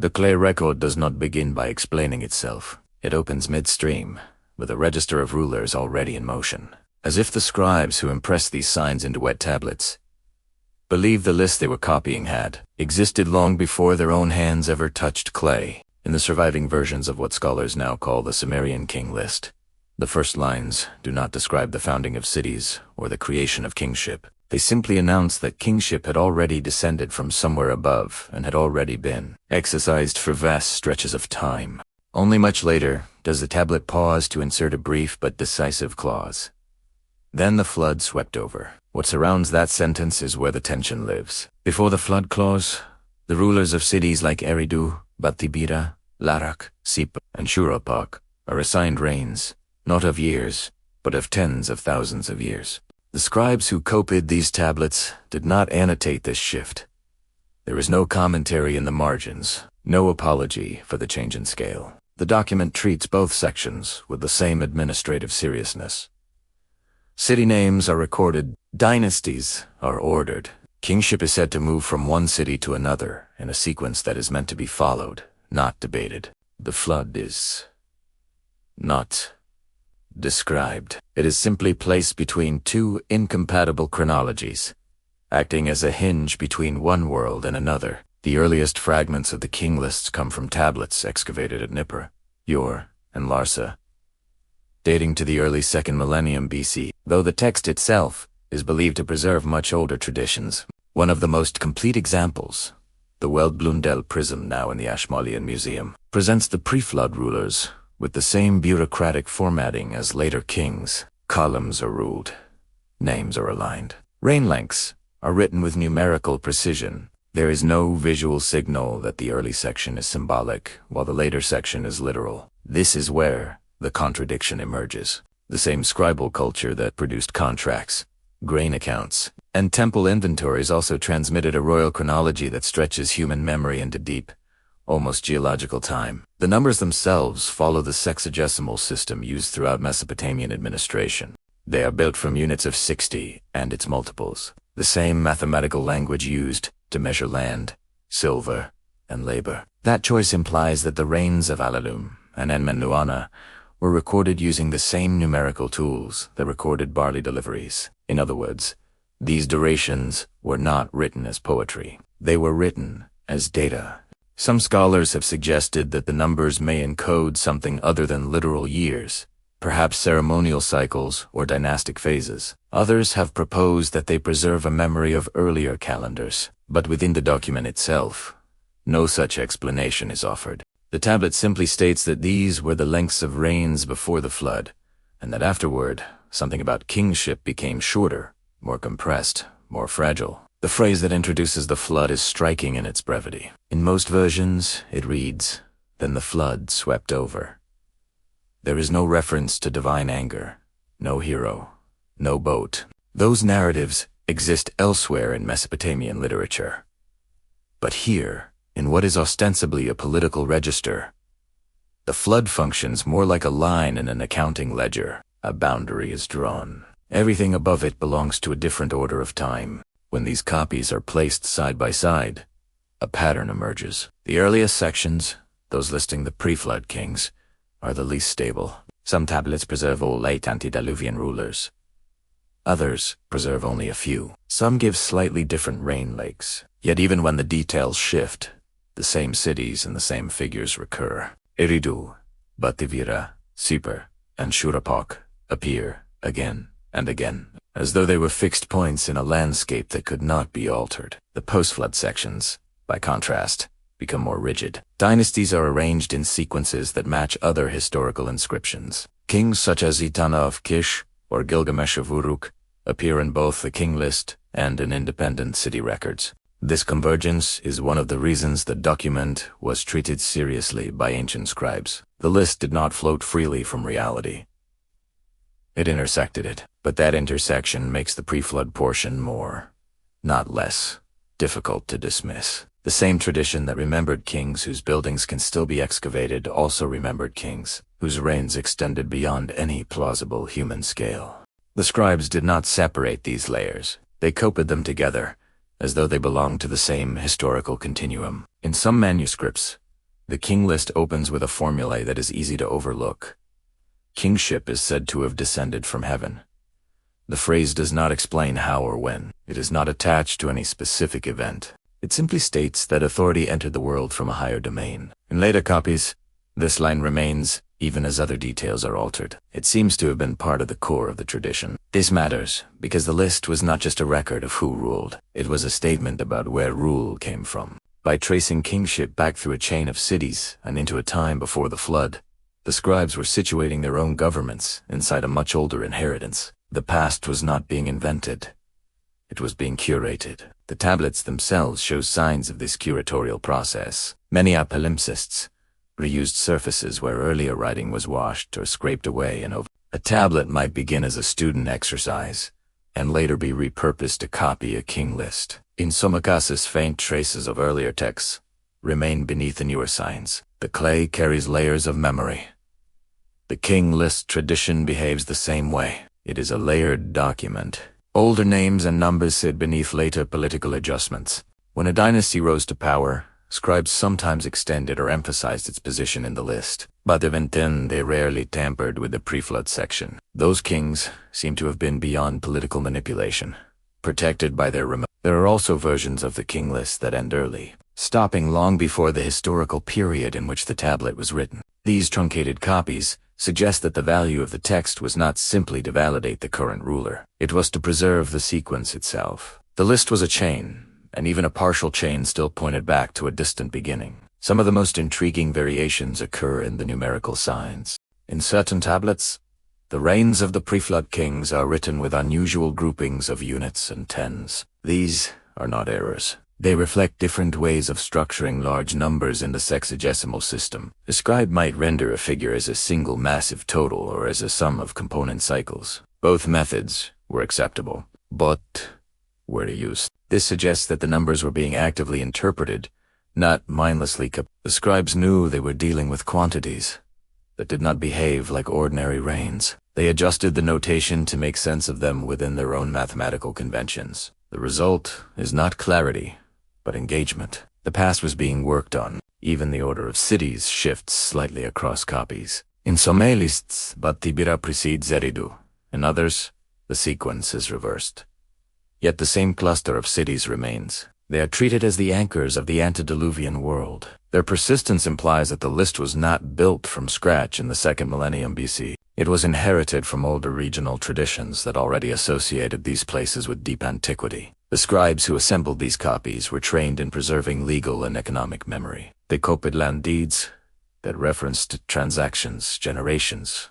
The clay record does not begin by explaining itself. It opens midstream, with a register of rulers already in motion, as if the scribes who impressed these signs into wet tablets believed the list they were copying had existed long before their own hands ever touched clay. In the surviving versions of what scholars now call the Sumerian king list, the first lines do not describe the founding of cities or the creation of kingship. They simply announce that kingship had already descended from somewhere above and had already been exercised for vast stretches of time. Only much later does the tablet pause to insert a brief but decisive clause. Then the flood swept over. What surrounds that sentence is where the tension lives. Before the flood clause, the rulers of cities like Eridu, Batibira, Larak, Sipa, and Shurapak are assigned reigns, not of years, but of tens of thousands of years. The scribes who copied these tablets did not annotate this shift. There is no commentary in the margins, no apology for the change in scale. The document treats both sections with the same administrative seriousness. City names are recorded, dynasties are ordered. Kingship is said to move from one city to another in a sequence that is meant to be followed, not debated. The flood is not described. It is simply placed between two incompatible chronologies, acting as a hinge between one world and another. The earliest fragments of the king lists come from tablets excavated at Nippur, Ur, and Larsa, dating to the early 2nd millennium BC, though the text itself is believed to preserve much older traditions. One of the most complete examples, the Weld-Blundell prism now in the Ashmolean Museum, presents the pre-flood rulers with the same bureaucratic formatting as later kings. Columns are ruled, names are aligned. Reign lengths are written with numerical precision. There is no visual signal that the early section is symbolic, while the later section is literal. This is where the contradiction emerges. The same scribal culture that produced contracts, grain accounts, and temple inventories also transmitted a royal chronology that stretches human memory into deep, almost geological time. The numbers themselves follow the sexagesimal system used throughout Mesopotamian administration. They are built from units of 60 and its multiples, the same mathematical language used to measure land, silver, and labor. That choice implies that the reigns of Alalum and Enmenluana were recorded using the same numerical tools that recorded barley deliveries. In other words, these durations were not written as poetry. They were written as data. Some scholars have suggested that the numbers may encode something other than literal years, perhaps ceremonial cycles or dynastic phases. Others have proposed that they preserve a memory of earlier calendars, but within the document itself, no such explanation is offered. The tablet simply states that these were the lengths of reigns before the flood, and that afterward, something about kingship became shorter, more compressed, more fragile. The phrase that introduces the flood is striking in its brevity. In most versions, it reads, "Then the flood swept over." There is no reference to divine anger, no hero, no boat. Those narratives exist elsewhere in Mesopotamian literature. But here, in what is ostensibly a political register, the flood functions more like a line in an accounting ledger. A boundary is drawn. Everything above it belongs to a different order of time. When these copies are placed side by side, a pattern emerges. The earliest sections, those listing the pre-flood kings, are the least stable. Some tablets preserve all late antediluvian rulers. Others preserve only a few. Some give slightly different reign lakes. Yet even when the details shift, the same cities and the same figures recur. Eridu, Bativira, Siper, and Shurapak appear again and again, as though they were fixed points in a landscape that could not be altered. The post-flood sections, by contrast, become more rigid. Dynasties are arranged in sequences that match other historical inscriptions. Kings such as Etana of Kish or Gilgamesh of Uruk appear in both the king list and in independent city records. This convergence is one of the reasons the document was treated seriously by ancient scribes. The list did not float freely from reality. It intersected it, but that intersection makes the pre-flood portion more, not less, difficult to dismiss. The same tradition that remembered kings whose buildings can still be excavated also remembered kings whose reigns extended beyond any plausible human scale. The scribes did not separate these layers. They copied them together, as though they belonged to the same historical continuum. In some manuscripts, The king list opens with a formulae that is easy to overlook. Kingship is said to have descended from heaven. The phrase does not explain how or when. It is not attached to any specific event. It simply states that authority entered the world from a higher domain. In later copies, this line remains, even as other details are altered. It seems to have been part of the core of the tradition. This matters, because the list was not just a record of who ruled. It was a statement about where rule came from. By tracing kingship back through a chain of cities and into a time before the flood, the scribes were situating their own governments inside a much older inheritance. The past was not being invented. It was being curated. The tablets themselves show signs of this curatorial process. Many are palimpsests, reused surfaces where earlier writing was washed or scraped away and over. A tablet might begin as a student exercise, and later be repurposed to copy a king list. In some cases, faint traces of earlier texts remain beneath the newer signs. The clay carries layers of memory. The king list tradition behaves the same way. It is a layered document. Older names and numbers sit beneath later political adjustments. When a dynasty rose to power, scribes sometimes extended or emphasized its position in the list. But even then, they rarely tampered with the pre-flood section. Those kings seem to have been beyond political manipulation, protected by their remote. There are also versions of the king list that end early, stopping long before the historical period in which the tablet was written. These truncated copies suggest that the value of the text was not simply to validate the current ruler. It was to preserve the sequence itself. The list was a chain, and even a partial chain still pointed back to a distant beginning. Some of the most intriguing variations occur in the numerical signs. In certain tablets, the reigns of the pre-flood kings are written with unusual groupings of units and tens. These are not errors. They reflect different ways of structuring large numbers in the sexagesimal system. The scribe might render a figure as a single massive total or as a sum of component cycles. Both methods were acceptable, but were used. This suggests that the numbers were being actively interpreted, not mindlessly. The scribes knew they were dealing with quantities that did not behave like ordinary reigns. They adjusted the notation to make sense of them within their own mathematical conventions. The result is not clarity, but engagement. The past was being worked on. Even the order of cities shifts slightly across copies. In some lists, Batibira precedes Eridu. In others, the sequence is reversed. Yet the same cluster of cities remains. They are treated as the anchors of the antediluvian world. Their persistence implies that the list was not built from scratch in the 2nd millennium BC. It was inherited from older regional traditions that already associated these places with deep antiquity. The scribes who assembled these copies were trained in preserving legal and economic memory. They copied land deeds that referenced transactions generations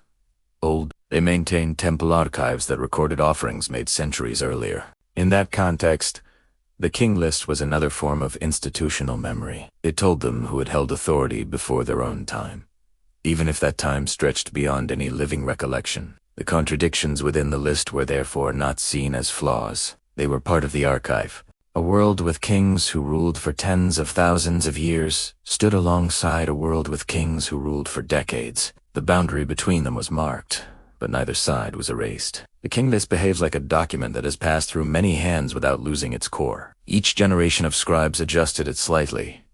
old. They maintained temple archives that recorded offerings made centuries earlier. In that context, the king list was another form of institutional memory. It told them who had held authority before their own time, even if that time stretched beyond any living recollection. The contradictions within the list were therefore not seen as flaws. They were part of the archive. A world with kings who ruled for tens of thousands of years stood alongside a world with kings who ruled for decades. The boundary between them was marked, but neither side was erased. The king list behaves like a document that has passed through many hands without losing its core. Each generation of scribes adjusted it slightly,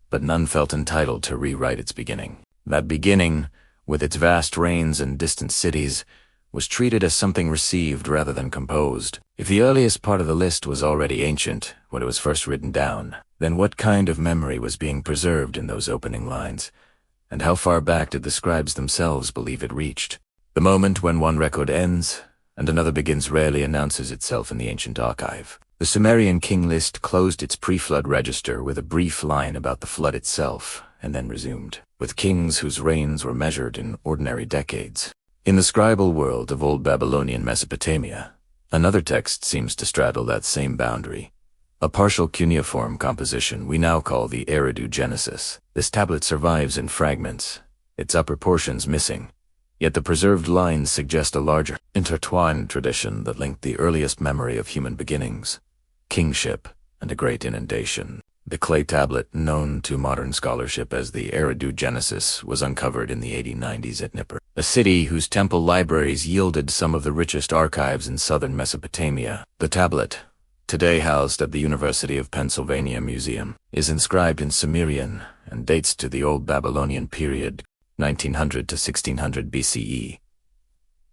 but none felt entitled to rewrite its beginning. That beginning, with its vast reigns and distant cities, was treated as something received rather than composed. If the earliest part of the list was already ancient when it was first written down, then what kind of memory was being preserved in those opening lines? And how far back did the scribes themselves believe it reached? The moment when one record ends and another begins rarely announces itself in the ancient archive. The Sumerian king list closed its pre-flood register with a brief line about the flood itself, and then resumed, with kings whose reigns were measured in ordinary decades. In the scribal world of Old Babylonian Mesopotamia, another text seems to straddle that same boundary. A partial cuneiform composition we now call the Eridu Genesis. This tablet survives in fragments, its upper portions missing, yet the preserved lines suggest a larger, intertwined tradition that linked the earliest memory of human beginnings, kingship, and a great inundation. The clay tablet, known to modern scholarship as the Eridu Genesis, was uncovered in the 1890s at Nippur, a city whose temple libraries yielded some of the richest archives in southern Mesopotamia. The tablet, today housed at the University of Pennsylvania Museum, is inscribed in Sumerian and dates to the Old Babylonian period, 1900 to 1600 BCE.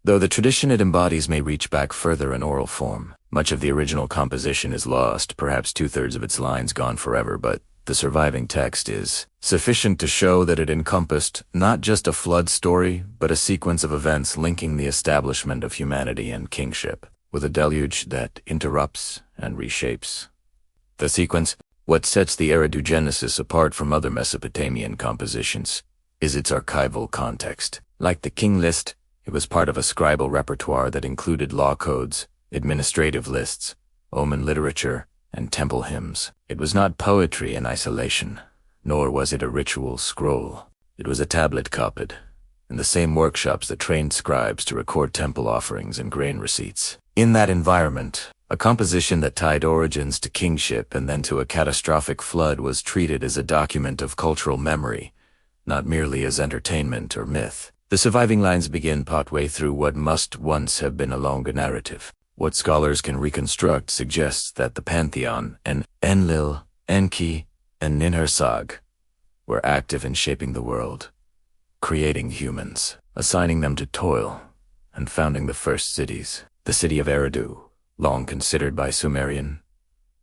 Though the tradition it embodies may reach back further in oral form, much of the original composition is lost, perhaps two-thirds of its lines gone forever, but the surviving text is sufficient to show that it encompassed not just a flood story, but a sequence of events linking the establishment of humanity and kingship, with a deluge that interrupts and reshapes. The sequence, what sets the Eridu-Genesis apart from other Mesopotamian compositions, is its archival context. Like the king list, it was part of a scribal repertoire that included law codes, administrative lists, omen literature, and temple hymns. It was not poetry in isolation, nor was it a ritual scroll. It was a tablet copied, in the same workshops that trained scribes to record temple offerings and grain receipts. In that environment, a composition that tied origins to kingship and then to a catastrophic flood was treated as a document of cultural memory, not merely as entertainment or myth. The surviving lines begin partway through what must once have been a longer narrative. What scholars can reconstruct suggests that the pantheon and Enlil, Enki, and Ninhursag were active in shaping the world, creating humans, assigning them to toil, and founding the first cities. The city of Eridu, long considered by Sumerian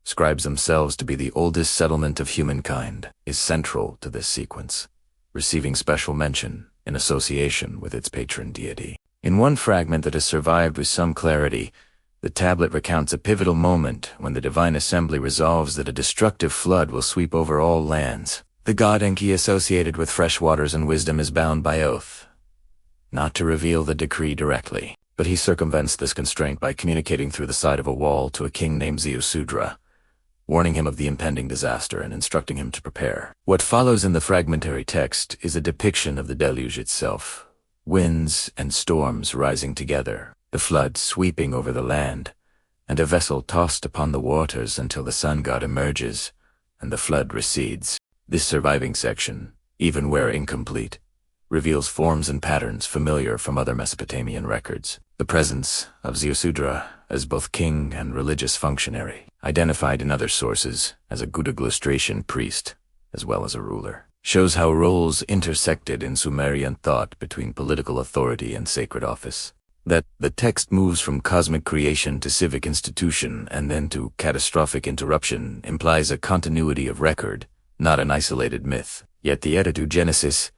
scribes themselves to be the oldest settlement of humankind, is central to this sequence, receiving special mention in association with its patron deity. In one fragment that has survived with some clarity, the tablet recounts a pivotal moment when the divine assembly resolves that a destructive flood will sweep over all lands. The god Enki, associated with fresh waters and wisdom, is bound by oath not to reveal the decree directly, but he circumvents this constraint by communicating through the side of a wall to a king named Ziusudra, warning him of the impending disaster and instructing him to prepare. What follows in the fragmentary text is a depiction of the deluge itself, winds and storms rising together, the flood sweeping over the land, and a vessel tossed upon the waters until the sun god emerges and the flood recedes. This surviving section, even where incomplete, reveals forms and patterns familiar from other Mesopotamian records. The presence of Ziusudra as both king and religious functionary, identified in other sources as a Gudaglustration priest as well as a ruler, shows how roles intersected in Sumerian thought between political authority and sacred office. That the text moves from cosmic creation to civic institution and then to catastrophic interruption implies a continuity of record, not an isolated myth. Yet the Eridu-Genesis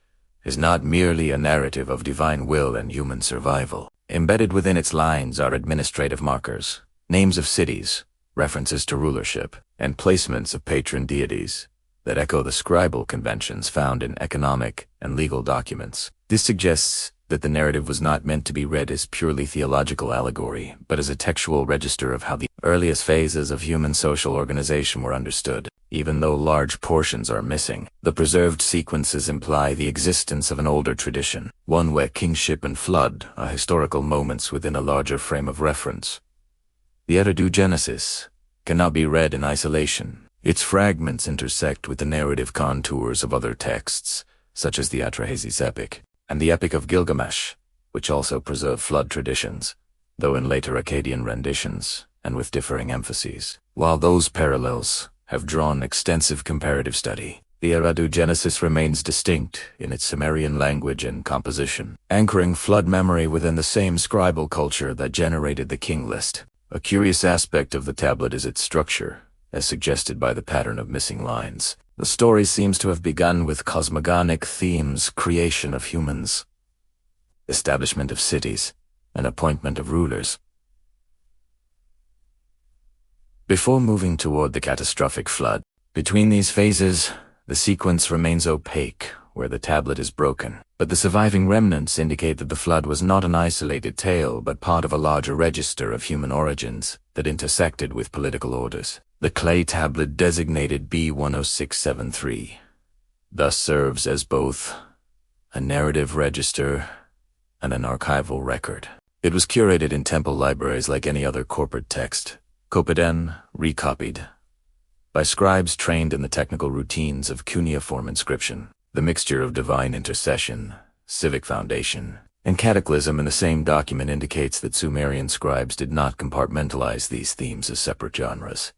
is not merely a narrative of divine will and human survival. Embedded within its lines are administrative markers, names of cities, references to rulership, and placements of patron deities that echo the scribal conventions found in economic and legal documents. This suggests that the narrative was not meant to be read as purely theological allegory, but as a textual register of how the earliest phases of human social organization were understood. Even though large portions are missing, the preserved sequences imply the existence of an older tradition, one where kingship and flood are historical moments within a larger frame of reference. The Eridu-Genesis cannot be read in isolation. Its fragments intersect with the narrative contours of other texts, such as the Atrahasis epic and the Epic of Gilgamesh, which also preserve flood traditions, though in later Akkadian renditions and with differing emphases. While those parallels have drawn extensive comparative study, the Eridu-Genesis remains distinct in its Sumerian language and composition, anchoring flood memory within the same scribal culture that generated the king list. A curious aspect of the tablet is its structure, as suggested by the pattern of missing lines. The story seems to have begun with cosmogonic themes: creation of humans, establishment of cities, and appointment of rulers, before moving toward the catastrophic flood. Between these phases, the sequence remains opaque, where the tablet is broken, but the surviving remnants indicate that the flood was not an isolated tale, but part of a larger register of human origins that intersected with political orders. The clay tablet designated B10673 thus serves as both a narrative register and an archival record. It was curated in temple libraries like any other corporate text, copied and recopied by scribes trained in the technical routines of cuneiform inscription. The mixture of divine intercession, civic foundation, And cataclysm in the same document indicates that Sumerian scribes did not compartmentalize these themes as separate genres.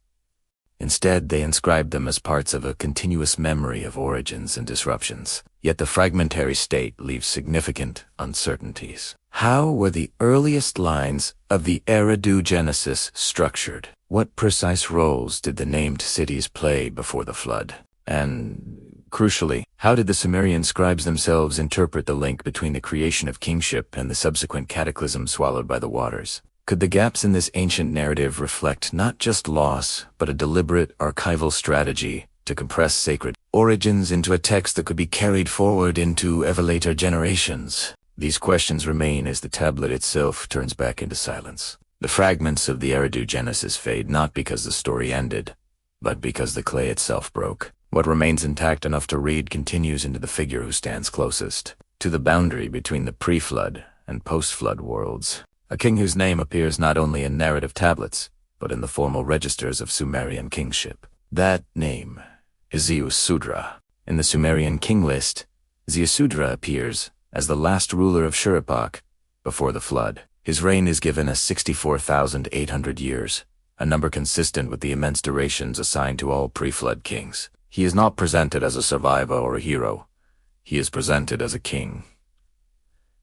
Instead, they inscribed them as parts of a continuous memory of origins and disruptions. Yet the fragmentary state leaves significant uncertainties. How were the earliest lines of the Eridu Genesis structured? What precise roles did the named cities play before the flood? And, crucially, how did the Sumerian scribes themselves interpret the link between the creation of kingship and the subsequent cataclysm swallowed by the waters? Could the gaps in this ancient narrative reflect not just loss, but a deliberate archival strategy to compress sacred origins into a text that could be carried forward into ever later generations? These questions remain as the tablet itself turns back into silence. The fragments of the Eridu Genesis fade not because the story ended, but because the clay itself broke. What remains intact enough to read continues into the figure who stands closest to the boundary between the pre-flood and post-flood worlds. A king whose name appears not only in narrative tablets, but in the formal registers of Sumerian kingship. That name is Ziusudra. In the Sumerian king list, Ziusudra appears as the last ruler of Shurippak before the flood. His reign is given as 64,800 years, a number consistent with the immense durations assigned to all pre-flood kings. He is not presented as a survivor or a hero. He is presented as a king.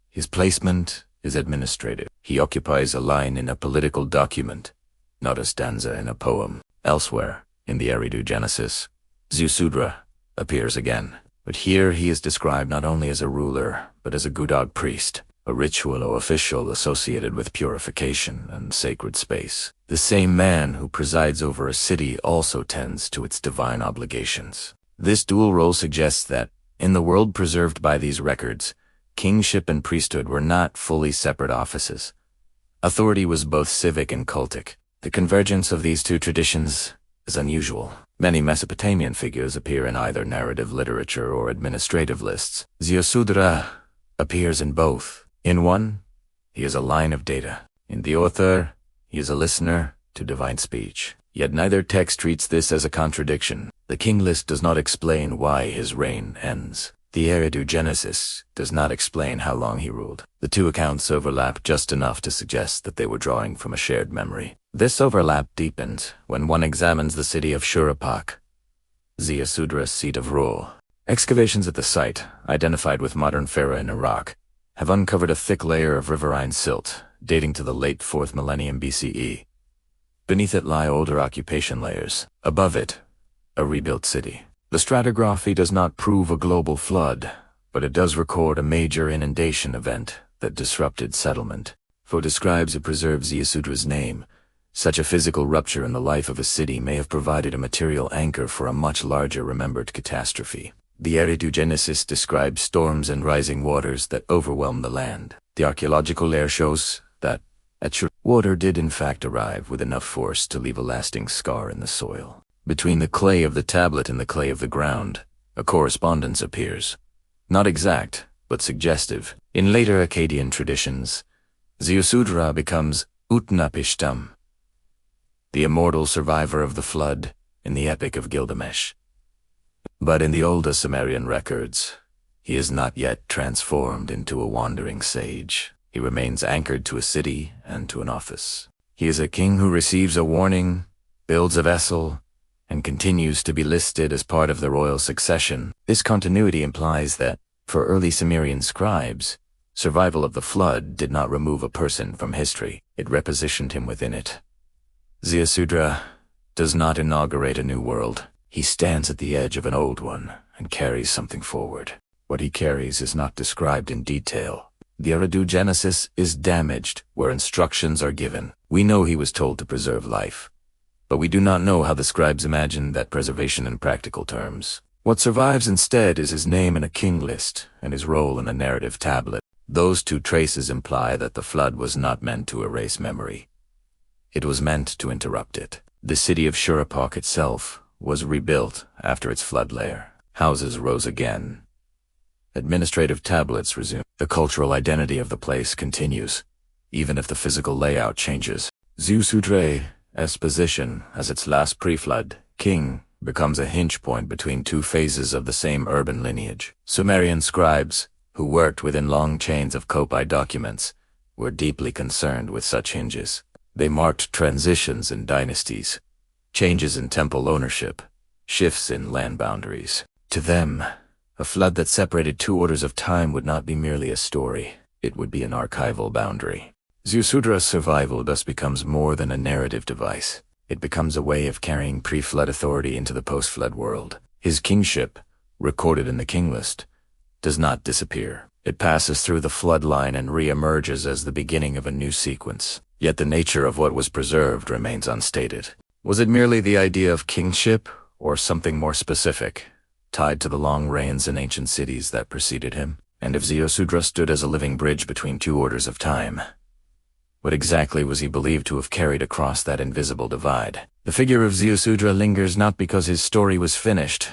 His placement is administrative. He occupies a line in a political document, not a stanza in a poem. Elsewhere, in the Eridu Genesis, Ziusudra appears again. But here he is described not only as a ruler, but as a Gudog priest, a ritual or official associated with purification and sacred space. The same man who presides over a city also tends to its divine obligations. This dual role suggests that, in the world preserved by these records, kingship and priesthood were not fully separate offices. Authority was both civic and cultic. The convergence of these two traditions is unusual. Many Mesopotamian figures appear in either narrative literature or administrative lists. Ziusudra appears in both. In one, he is a line of data. In the other, he is a listener to divine speech. Yet neither text treats this as a contradiction. The king list does not explain why his reign ends. The Eridu Genesis does not explain how long he ruled. The two accounts overlap just enough to suggest that they were drawing from a shared memory. This overlap deepens when one examines the city of Shurippak, Ziusudra's seat of rule. Excavations at the site, identified with modern Farah in Iraq, have uncovered a thick layer of riverine silt dating to the late 4th millennium BCE. Beneath it lie older occupation layers. Above it, a rebuilt city. The stratigraphy does not prove a global flood, but it does record a major inundation event that disrupted settlement. For it describes and preserves Ziusudra's name. Such a physical rupture in the life of a city may have provided a material anchor for a much larger remembered catastrophe. The Eridu Genesis describes storms and rising waters that overwhelmed the land. The archaeological layer shows that water did in fact arrive with enough force to leave a lasting scar in the soil. Between the clay of the tablet and the clay of the ground, a correspondence appears. Not exact, but suggestive. In later Akkadian traditions, Ziusudra becomes Utnapishtim, the immortal survivor of the flood in the Epic of Gilgamesh. But in the older Sumerian records, he is not yet transformed into a wandering sage. He remains anchored to a city and to an office. He is a king who receives a warning, builds a vessel, and continues to be listed as part of the royal succession. This continuity implies that, for early Sumerian scribes, survival of the flood did not remove a person from history. It repositioned him within it. Ziusudra does not inaugurate a new world. He stands at the edge of an old one and carries something forward. What he carries is not described in detail. The Eridu Genesis is damaged where instructions are given. We know he was told to preserve life, but we do not know how the scribes imagined that preservation in practical terms. What survives instead is his name in a king list and his role in a narrative tablet. Those two traces imply that the flood was not meant to erase memory. It was meant to interrupt it. The city of Shurippak itself was rebuilt after its flood layer. Houses rose again. Administrative tablets resume. The cultural identity of the place continues, even if the physical layout changes. Ziusudra's position as its last pre-flood king becomes a hinge point between two phases of the same urban lineage. Sumerian scribes, who worked within long chains of kopii documents, were deeply concerned with such hinges. They marked transitions in dynasties, changes in temple ownership, shifts in land boundaries. To them, a flood that separated two orders of time would not be merely a story, it would be an archival boundary. Ziusudra's survival thus becomes more than a narrative device. It becomes a way of carrying pre-flood authority into the post-flood world. His kingship, recorded in the king list, does not disappear. It passes through the flood line and re-emerges as the beginning of a new sequence. Yet the nature of what was preserved remains unstated. Was it merely the idea of kingship, or something more specific, tied to the long reigns in ancient cities that preceded him? And if Ziusudra stood as a living bridge between two orders of time, what exactly was he believed to have carried across that invisible divide? The figure of Ziusudra lingers not because his story was finished,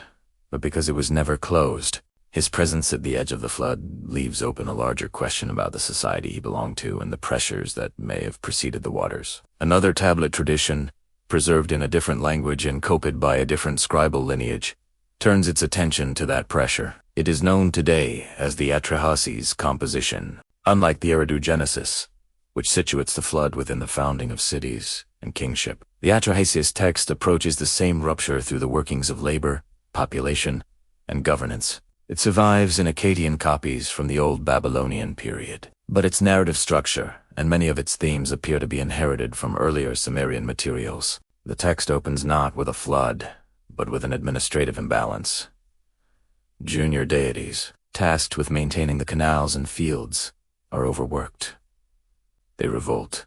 but because it was never closed. His presence at the edge of the flood leaves open a larger question about the society he belonged to and the pressures that may have preceded the waters. Another tablet tradition, preserved in a different language and copied by a different scribal lineage, turns its attention to that pressure. It is known today as the Atrahasis composition. Unlike the Eridu Genesis, which situates the flood within the founding of cities and kingship, the Atrahasis text approaches the same rupture through the workings of labor, population, and governance. It survives in Akkadian copies from the Old Babylonian period, but its narrative structure and many of its themes appear to be inherited from earlier Sumerian materials. The text opens not with a flood, but with an administrative imbalance. Junior deities, tasked with maintaining the canals and fields, are overworked. They revolt.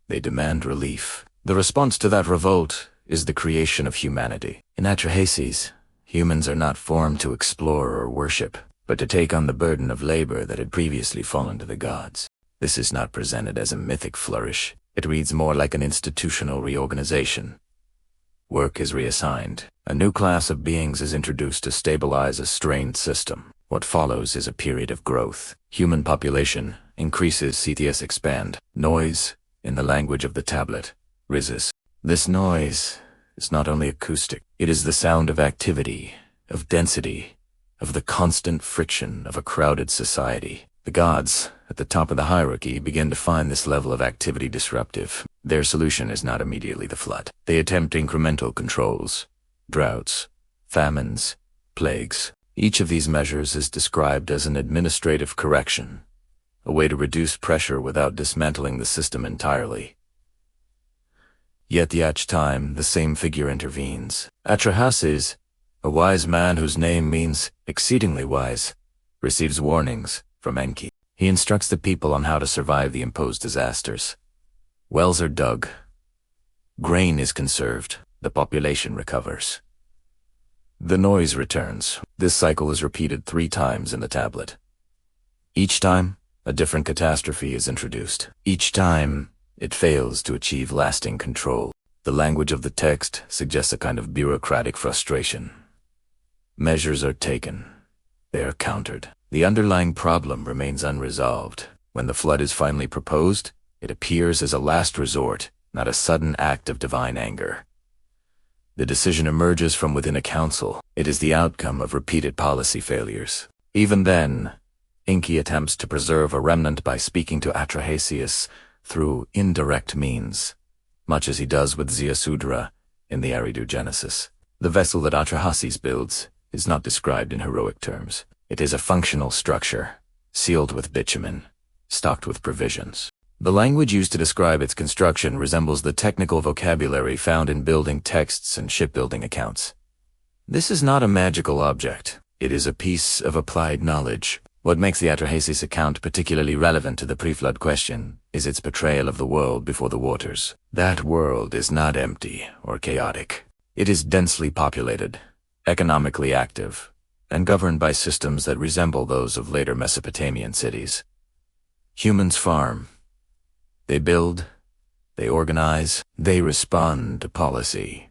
They demand relief. The response to that revolt is the creation of humanity. In Atrahasis, humans are not formed to explore or worship, but to take on the burden of labor that had previously fallen to the gods. This is not presented as a mythic flourish. It reads more like an institutional reorganization. Work is reassigned. A new class of beings is introduced to stabilize a strained system. What follows is a period of growth. Human population increases, CTS expand. Noise, in the language of the tablet, rises. This noise is not only acoustic. It is the sound of activity, of density, of the constant friction of a crowded society. The gods, at the top of the hierarchy, begin to find this level of activity disruptive. Their solution is not immediately the flood. They attempt incremental controls, droughts, famines, plagues. Each of these measures is described as an administrative correction, a way to reduce pressure without dismantling the system entirely. Yet each time, the same figure intervenes. Atrahasis, a wise man whose name means exceedingly wise, receives warnings from Enki. He instructs the people on how to survive the imposed disasters. Wells are dug. Grain is conserved. The population recovers. The noise returns. This cycle is repeated 3 times in the tablet. Each time, a different catastrophe is introduced. Each time, it fails to achieve lasting control. The language of the text suggests a kind of bureaucratic frustration. Measures are taken. They are countered. The underlying problem remains unresolved. When the flood is finally proposed, it appears as a last resort, not a sudden act of divine anger. The decision emerges from within a council. It is the outcome of repeated policy failures. Even then, Enki attempts to preserve a remnant by speaking to Atrahasis through indirect means, much as he does with Ziusudra in the Eridu Genesis. The vessel that Atrahasis builds is not described in heroic terms. It is a functional structure, sealed with bitumen, stocked with provisions. The language used to describe its construction resembles the technical vocabulary found in building texts and shipbuilding accounts. This is not a magical object. It is a piece of applied knowledge. What makes the Atrahasis account particularly relevant to the pre-flood question is its portrayal of the world before the waters. That world is not empty or chaotic. It is densely populated, economically active, and governed by systems that resemble those of later Mesopotamian cities. Humans farm. They build, they organize, they respond to policy.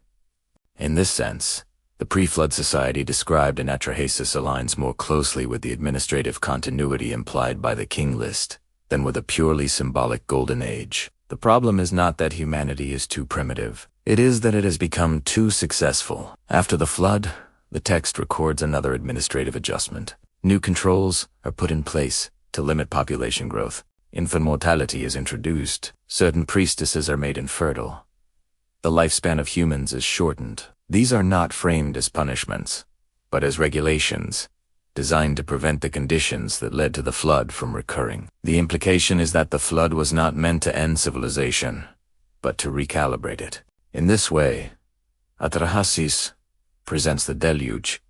In this sense, the pre-flood society described in Atrahasis aligns more closely with the administrative continuity implied by the king list than with a purely symbolic golden age. The problem is not that humanity is too primitive. It is that it has become too successful. After the flood, the text records another administrative adjustment. New controls are put in place to limit population growth. Infant mortality is introduced. Certain priestesses are made infertile. The lifespan of humans is shortened. These are not framed as punishments, but as regulations, designed to prevent the conditions that led to the flood from recurring. The implication is that the flood was not meant to end civilization, but to recalibrate it. In this way, Atrahasis presents the deluge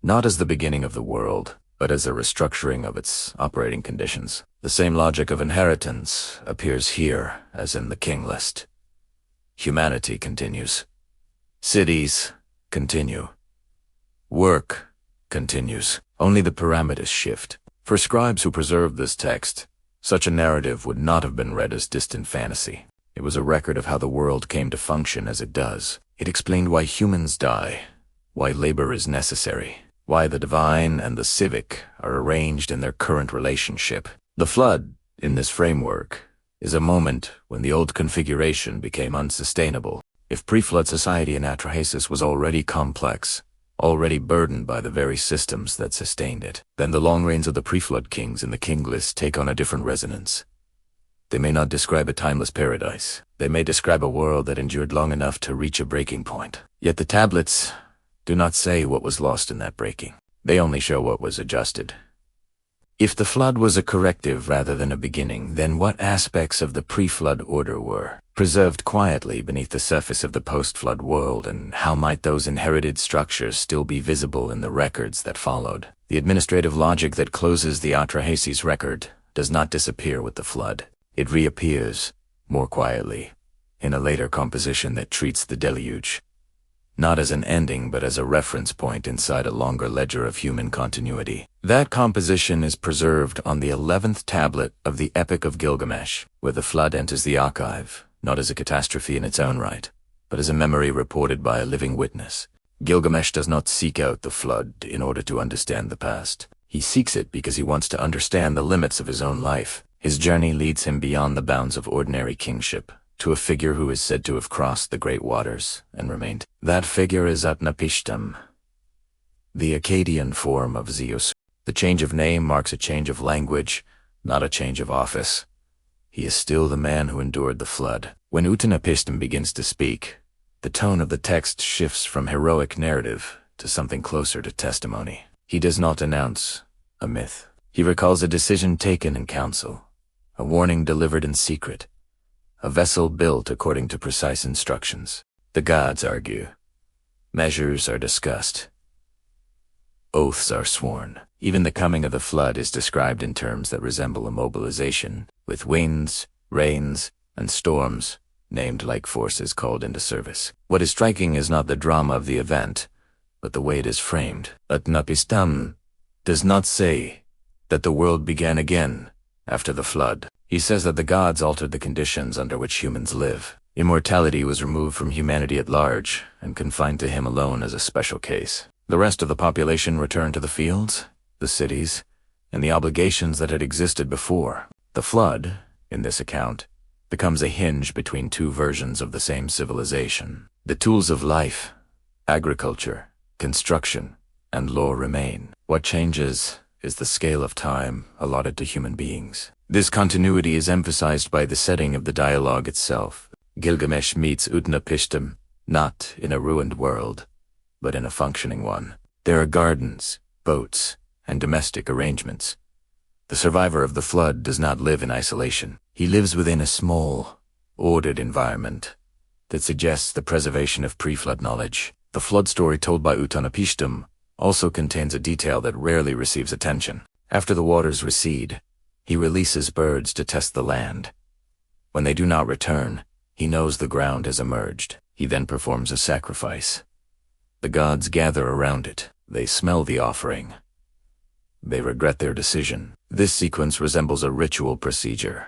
not as the beginning of the world, but as a restructuring of its operating conditions. The same logic of inheritance appears here as in the king list. Humanity continues. Cities continue. Work continues. Only the parameters shift. For scribes who preserved this text, such a narrative would not have been read as distant fantasy. It was a record of how the world came to function as it does. It explained why humans die, why labor is necessary, why the divine and the civic are arranged in their current relationship. The flood, in this framework, is a moment when the old configuration became unsustainable. If pre-flood society in Atrahasis was already complex, already burdened by the very systems that sustained it, then the long reigns of the pre-flood kings in the king list take on a different resonance. They may not describe a timeless paradise. They may describe a world that endured long enough to reach a breaking point. Yet the tablets do not say what was lost in that breaking. They only show what was adjusted. If the flood was a corrective rather than a beginning, then what aspects of the pre-flood order were preserved quietly beneath the surface of the post-flood world, and how might those inherited structures still be visible in the records that followed? The administrative logic that closes the Atrahasis record does not disappear with the flood. It reappears, more quietly, in a later composition that treats the deluge not as an ending but as a reference point inside a longer ledger of human continuity. That composition is preserved on the 11th tablet of the Epic of Gilgamesh, where the flood enters the archive, not as a catastrophe in its own right, but as a memory reported by a living witness. Gilgamesh does not seek out the flood in order to understand the past. He seeks it because he wants to understand the limits of his own life. His journey leads him beyond the bounds of ordinary kingship, to a figure who is said to have crossed the great waters and remained. That figure is Utnapishtim, the Akkadian form of Zeus. The change of name marks a change of language, not a change of office. He is still the man who endured the flood. When Utnapishtim begins to speak, the tone of the text shifts from heroic narrative to something closer to testimony. He does not announce a myth. He recalls a decision taken in council, a warning delivered in secret, a vessel built according to precise instructions. The gods argue. Measures are discussed. Oaths are sworn. Even the coming of the flood is described in terms that resemble a mobilization, with winds, rains, and storms named like forces called into service. What is striking is not the drama of the event, but the way it is framed. Utnapishtim does not say that the world began again after the flood. He says that the gods altered the conditions under which humans live. Immortality was removed from humanity at large and confined to him alone as a special case. The rest of the population returned to the fields, the cities, and the obligations that had existed before. The flood, in this account, becomes a hinge between two versions of the same civilization. The tools of life, agriculture, construction, and law remain. What changes is the scale of time allotted to human beings. This continuity is emphasized by the setting of the dialogue itself. Gilgamesh meets Utnapishtim not in a ruined world, but in a functioning one. There are gardens, boats, and domestic arrangements. The survivor of the flood does not live in isolation. He lives within a small, ordered environment that suggests the preservation of pre-flood knowledge. The flood story told by Utnapishtim also contains a detail that rarely receives attention. After the waters recede, he releases birds to test the land. When they do not return, he knows the ground has emerged. He then performs a sacrifice. The gods gather around it. They smell the offering. They regret their decision. This sequence resembles a ritual procedure,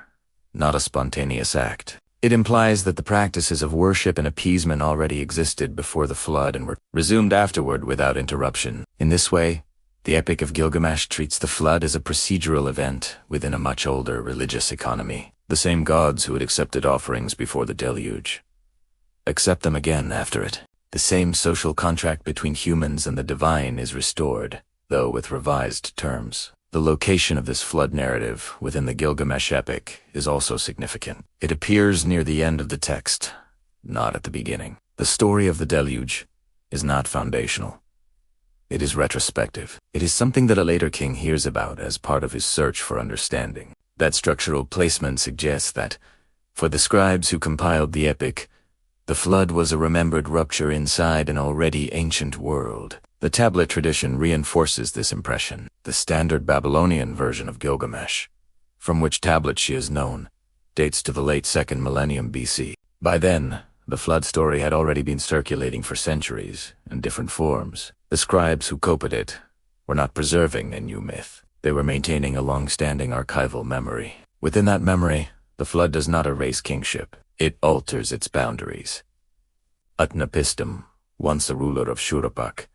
not a spontaneous act. It implies that the practices of worship and appeasement already existed before the flood and were resumed afterward without interruption. In this way, the Epic of Gilgamesh treats the flood as a procedural event within a much older religious economy. The same gods who had accepted offerings before the deluge accept them again after it. The same social contract between humans and the divine is restored. though with revised terms. The location of this flood narrative within the Gilgamesh epic is also significant. It appears near the end of the text, not at the beginning. The story of the deluge is not foundational. It is retrospective. It is something that a later king hears about as part of his search for understanding. That structural placement suggests that, for the scribes who compiled the epic, the flood was a remembered rupture inside an already ancient world. The tablet tradition reinforces this impression. The standard Babylonian version of Gilgamesh, from which tablet she is known, dates to the late 2nd millennium BC. By then, the flood story had already been circulating for centuries in different forms. The scribes who copied it were not preserving a new myth. They were maintaining a long-standing archival memory. Within that memory, the flood does not erase kingship. It alters its boundaries. Utnapishtim, once a ruler of Shuruppak,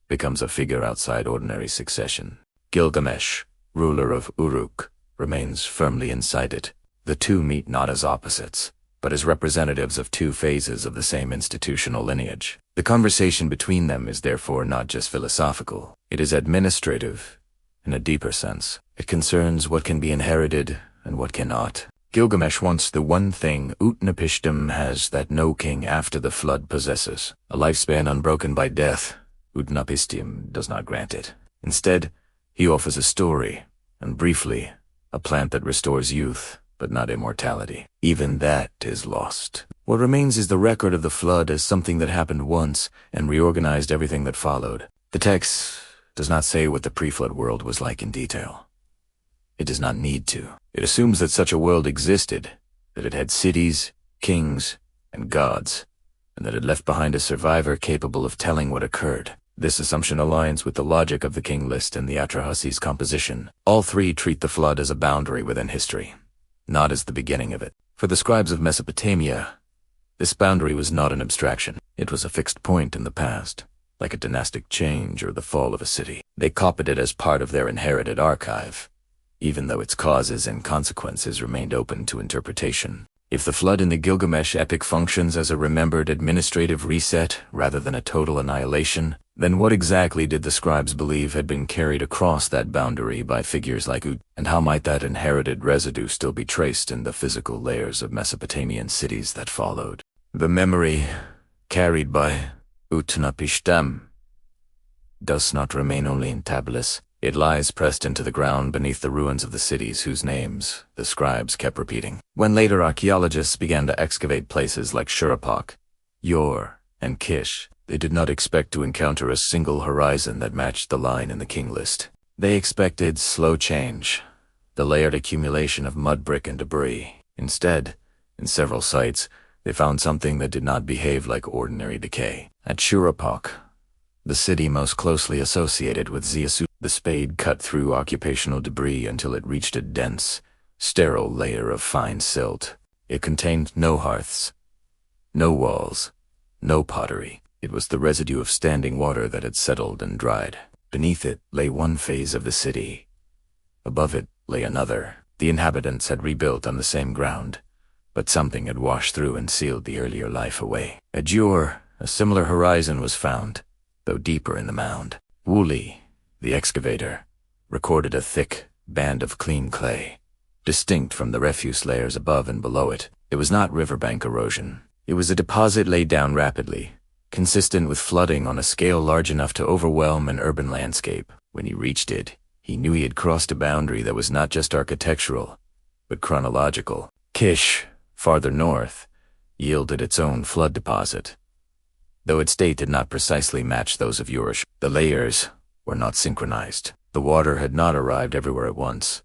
becomes a figure outside ordinary succession. Gilgamesh, ruler of Uruk, remains firmly inside it. The two meet not as opposites, but as representatives of two phases of the same institutional lineage. The conversation between them is therefore not just philosophical. It is administrative, in a deeper sense. It concerns what can be inherited and what cannot. Gilgamesh wants the one thing Utnapishtim has that no king after the flood possesses: a lifespan unbroken by death. Utnapishtim does not grant it. Instead, he offers a story, and briefly, a plant that restores youth, but not immortality. Even that is lost. What remains is the record of the flood as something that happened once and reorganized everything that followed. The text does not say what the pre-flood world was like in detail. It does not need to. It assumes that such a world existed, that it had cities, kings, and gods, and that it left behind a survivor capable of telling what occurred. This assumption aligns with the logic of the king list and the Atrahasis composition. All three treat the flood as a boundary within history, not as the beginning of it. For the scribes of Mesopotamia, this boundary was not an abstraction. It was a fixed point in the past, like a dynastic change or the fall of a city. They copied it as part of their inherited archive, even though its causes and consequences remained open to interpretation. If the flood in the Gilgamesh epic functions as a remembered administrative reset rather than a total annihilation, then what exactly did the scribes believe had been carried across that boundary by figures like Ut, and how might that inherited residue still be traced in the physical layers of Mesopotamian cities that followed? The memory carried by Utnapishtim does not remain only in tablets. It lies pressed into the ground beneath the ruins of the cities whose names the scribes kept repeating. When later archaeologists began to excavate places like Shuruppak, Yor, and Kish, they did not expect to encounter a single horizon that matched the line in the king list. They expected slow change, the layered accumulation of mud brick and debris. Instead, in several sites, they found something that did not behave like ordinary decay. At Shuruppak, the city most closely associated with Ziasu, the spade cut through occupational debris until it reached a dense, sterile layer of fine silt. It contained no hearths, no walls, no pottery. It was the residue of standing water that had settled and dried. Beneath it lay one phase of the city. Above it lay another. The inhabitants had rebuilt on the same ground, but something had washed through and sealed the earlier life away. At Ur, a similar horizon was found, though deeper in the mound. Wuli, the excavator, recorded a thick band of clean clay, distinct from the refuse layers above and below it. It was not riverbank erosion. It was a deposit laid down rapidly, consistent with flooding on a scale large enough to overwhelm an urban landscape. When he reached it, he knew he had crossed a boundary that was not just architectural, but chronological. Kish, farther north, yielded its own flood deposit. Though its date did not precisely match those of Urish, the layers were not synchronized. The water had not arrived everywhere at once.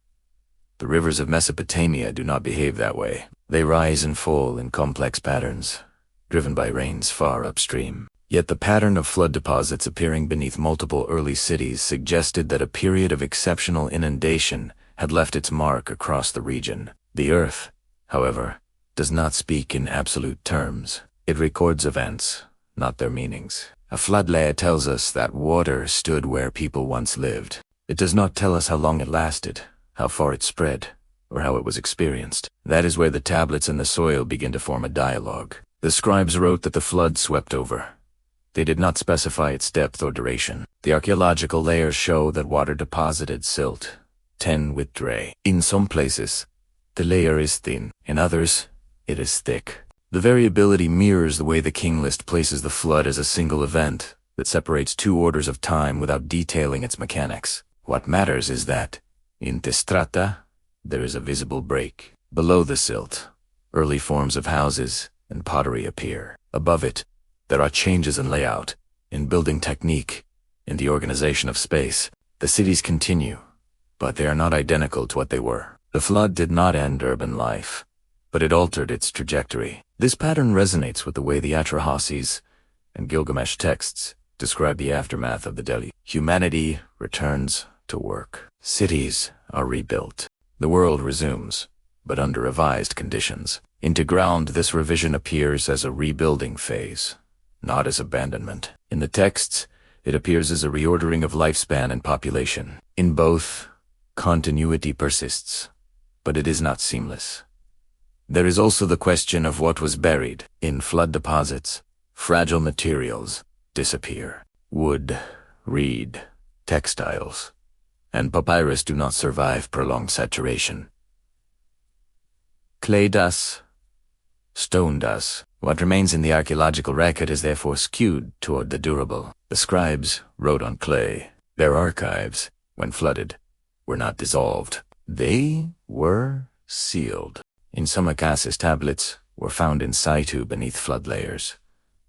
The rivers of Mesopotamia do not behave that way. They rise and fall in complex patterns, driven by rains far upstream. Yet the pattern of flood deposits appearing beneath multiple early cities suggested that a period of exceptional inundation had left its mark across the region. The earth, however, does not speak in absolute terms. It records events, not their meanings. A flood layer tells us that water stood where people once lived. It does not tell us how long it lasted, how far it spread, or how it was experienced. That is where the tablets and the soil begin to form a dialogue. The scribes wrote that the flood swept over, They did not specify its depth or duration. The archaeological layers show that water deposited silt, 10 with dray. In some places, the layer is thin. In others, it is thick. The variability mirrors the way the king list places the flood as a single event that separates two orders of time without detailing its mechanics. What matters is that, in the strata, there is a visible break. Below the silt, early forms of houses and pottery appear. Above it, there are changes in layout, in building technique, in the organization of space. The cities continue, but they are not identical to what they were. The flood did not end urban life, but it altered its trajectory. This pattern resonates with the way the Atrahasis and Gilgamesh texts describe the aftermath of the deluge. Humanity returns to work. Cities are rebuilt. The world resumes, but under revised conditions. Into ground, this revision appears as a rebuilding phase, not as abandonment. In the texts, it appears as a reordering of lifespan and population. In both, continuity persists, but it is not seamless. There is also the question of what was buried. In flood deposits, fragile materials disappear. Wood, reed, textiles, and papyrus do not survive prolonged saturation. Clay does, stone does. What remains in the archaeological record is therefore skewed toward the durable. The scribes wrote on clay. Their archives, when flooded, were not dissolved. They were sealed. In some Akasis tablets were found in situ beneath flood layers,